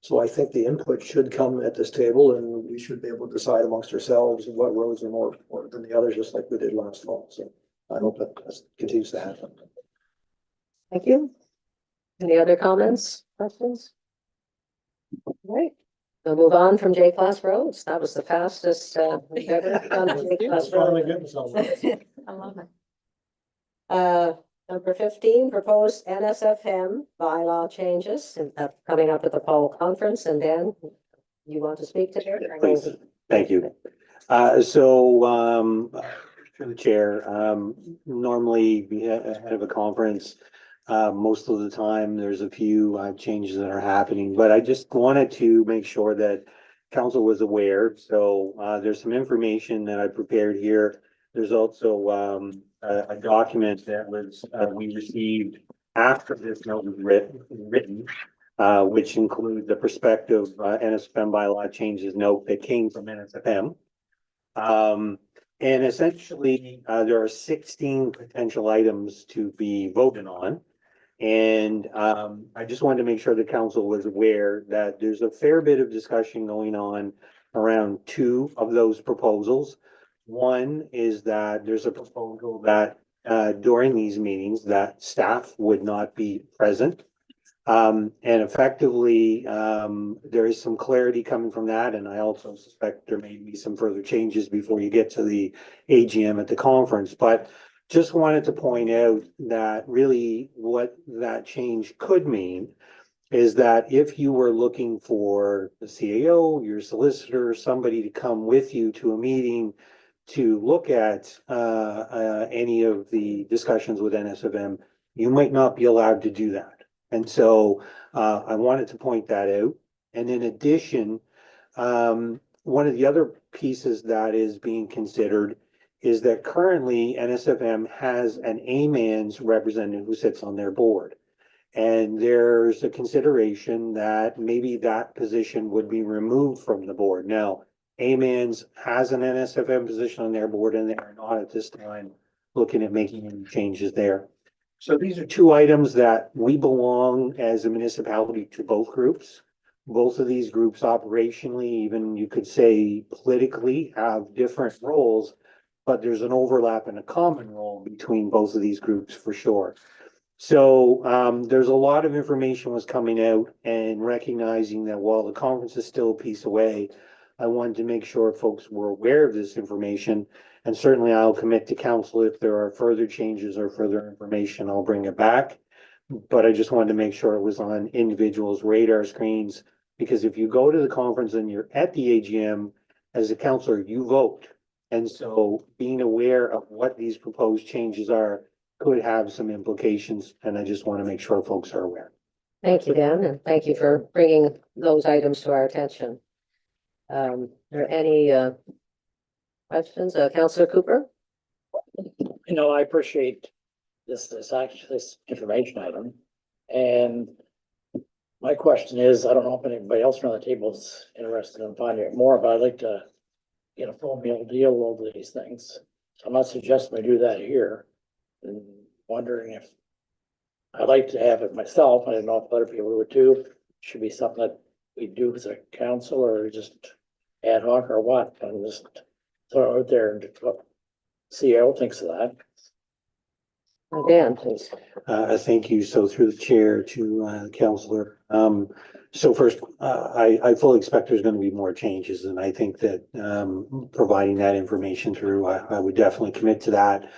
F: So I think the input should come at this table, and we should be able to decide amongst ourselves what roads are more important than the others, just like we did last fall. So I hope that continues to happen.
A: Thank you. Any other comments, questions? All right, we'll move on from J-Class roads. That was the fastest we've ever done J-Class
F: Finally
A: road.
F: getting somewhere.
M: I love it.
A: Number 15, proposed NSFM bylaw changes, and that's coming up at the fall conference. And Dan, you want to speak to that?
B: Please, thank you. Through the chair, normally we ahead of a conference, Most of the time, there's a few changes that are happening, but I just wanted to make sure that council was aware. So there's some information that I prepared here. There's also a document that was we received after this note was written, which include the prospective NSFM bylaw changes note that came from NSFM. And essentially, there are 16 potential items to be voted on. And I just wanted to make sure the council was aware that there's a fair bit of discussion going on around two of those proposals. One is that there's a proposal that during these meetings that staff would not be present. And effectively, there is some clarity coming from that, and I also suspect there may be some further changes before you get to the AGM at the conference. But just wanted to point out that really what that change could mean is that if you were looking for the CAO, your solicitor, somebody to come with you to a meeting to look at any of the discussions with NSFM, you might not be allowed to do that. And so I wanted to point that out. And in addition, one of the other pieces that is being considered is that currently NSFM has an AMANS representative who sits on their board. And there's a consideration that maybe that position would be removed from the board. Now, AMANS has an NSFM position on their board, and they are not at this time looking at making any changes there. So these are two items that we belong as a municipality to both groups. Both of these groups operationally, even you could say politically, have different roles, but there's an overlap and a common role between both of these groups for sure. So there's a lot of information was coming out, and recognizing that while the conference is still a piece away, I wanted to make sure folks were aware of this information. And certainly I'll commit to council if there are further changes or further information, I'll bring it back. But I just wanted to make sure it was on individuals' radar screens, because if you go to the conference and you're at the AGM, as a councillor, you vote. And so being aware of what these proposed changes are could have some implications, and I just want to make sure folks are aware.
A: Thank you, Dan, and thank you for bringing those items to our attention. Are there any questions? Councillor Cooper?
J: You know, I appreciate this information item. And my question is, I don't know if anybody else around the table is interested in finding out more, but I'd like to get a full meal deal over these things. So I'm not suggesting we do that here. And wondering if I'd like to have it myself. I don't know if other people would too. Should be something that we do as a council or just ad hoc or what. I'm just throw it out there and what CEO thinks of that.
A: Dan, please.
B: Thank you. So through the chair to the councillor. So first, I fully expect there's going to be more changes, and I think that providing that information through, I would definitely commit to that.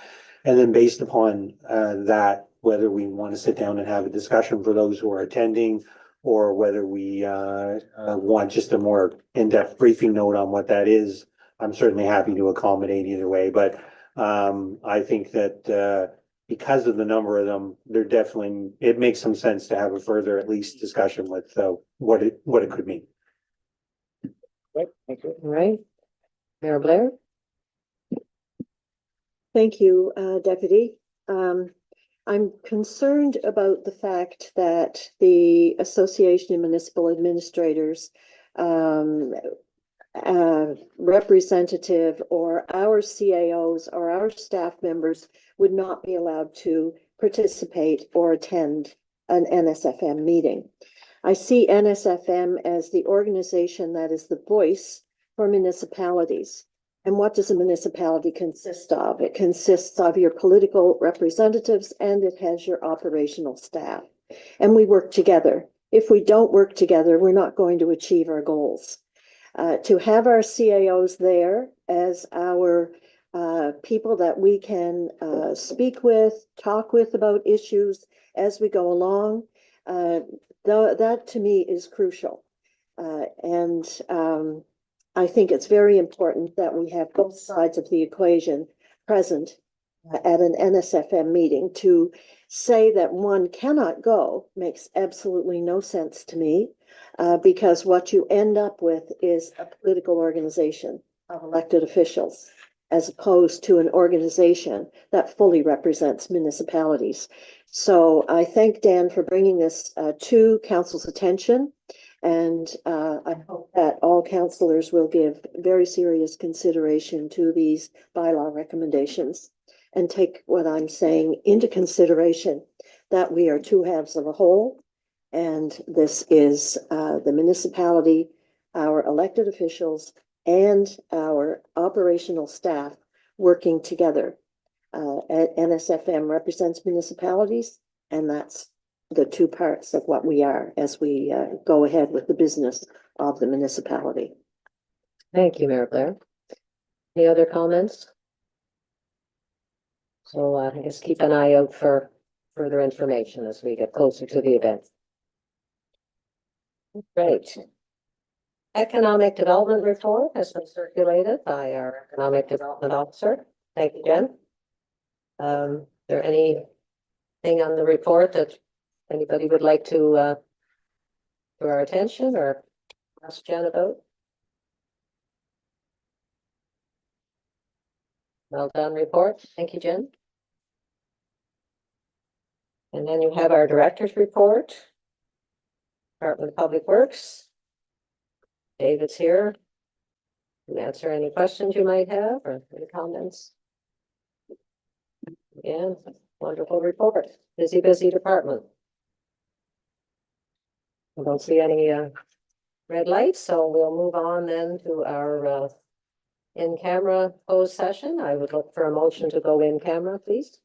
B: And then based upon that, whether we want to sit down and have a discussion for those who are attending, or whether we want just a more in-depth briefing note on what that is, I'm certainly happy to accommodate either way. But I think that because of the number of them, it makes some sense to have a further at least discussion with what it could mean.
J: Right, thank you.
A: All right. Mayor Blair?
G: Thank you, Deputy. I'm concerned about the fact that the Association of Municipal Administrators representative or our CAOs or our staff members would not be allowed to participate or attend an NSFM meeting. I see NSFM as the organization that is the voice for municipalities. And what does a municipality consist of? It consists of your political representatives, and it has your operational staff. And we work together. If we don't work together, we're not going to achieve our goals. To have our CAOs there as our people that we can speak with, talk with about issues as we go along, that to me is crucial. I think it's very important that we have both sides of the equation present at an NSFM meeting. To say that one cannot go makes absolutely no sense to me, because what you end up with is a political organization of elected officials, as opposed to an organization that fully represents municipalities. So I thank Dan for bringing this to council's attention. And I hope that all councillors will give very serious consideration to these bylaw recommendations and take what I'm saying into consideration, that we are two halves of a whole. And this is the municipality, our elected officials, and our operational staff working together. NSFM represents municipalities, and that's the two parts of what we are as we go ahead with the business of the municipality.
A: Thank you, Mayor Blair. Any other comments? So I guess keep an eye out for further information as we get closer to the event. Great. Economic Development Report has been circulated by our Economic Development Officer. Thank you, Jen. There anything on the report that anybody would like to draw our attention or ask Jen about? Well done report. Thank you, Jen. And then you have our director's report. Department of Public Works. David's here to answer any questions you might have or any comments. Again, wonderful report. Busy department. I don't see any red lights, so we'll move on then to our in-camera closed session. I would look for a motion to go in camera, please.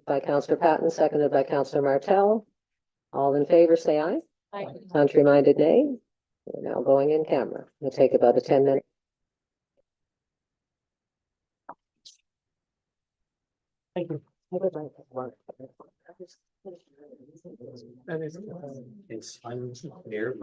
A: By Councillor Patton, seconded by Councillor Martell. All in favor, say aye.
D: Aye.
A: Contrary-minded, nay. We're now going in camera. We'll take about a 10-minute.
D: Thank you.
A: I would like to work.
B: It's unclear, but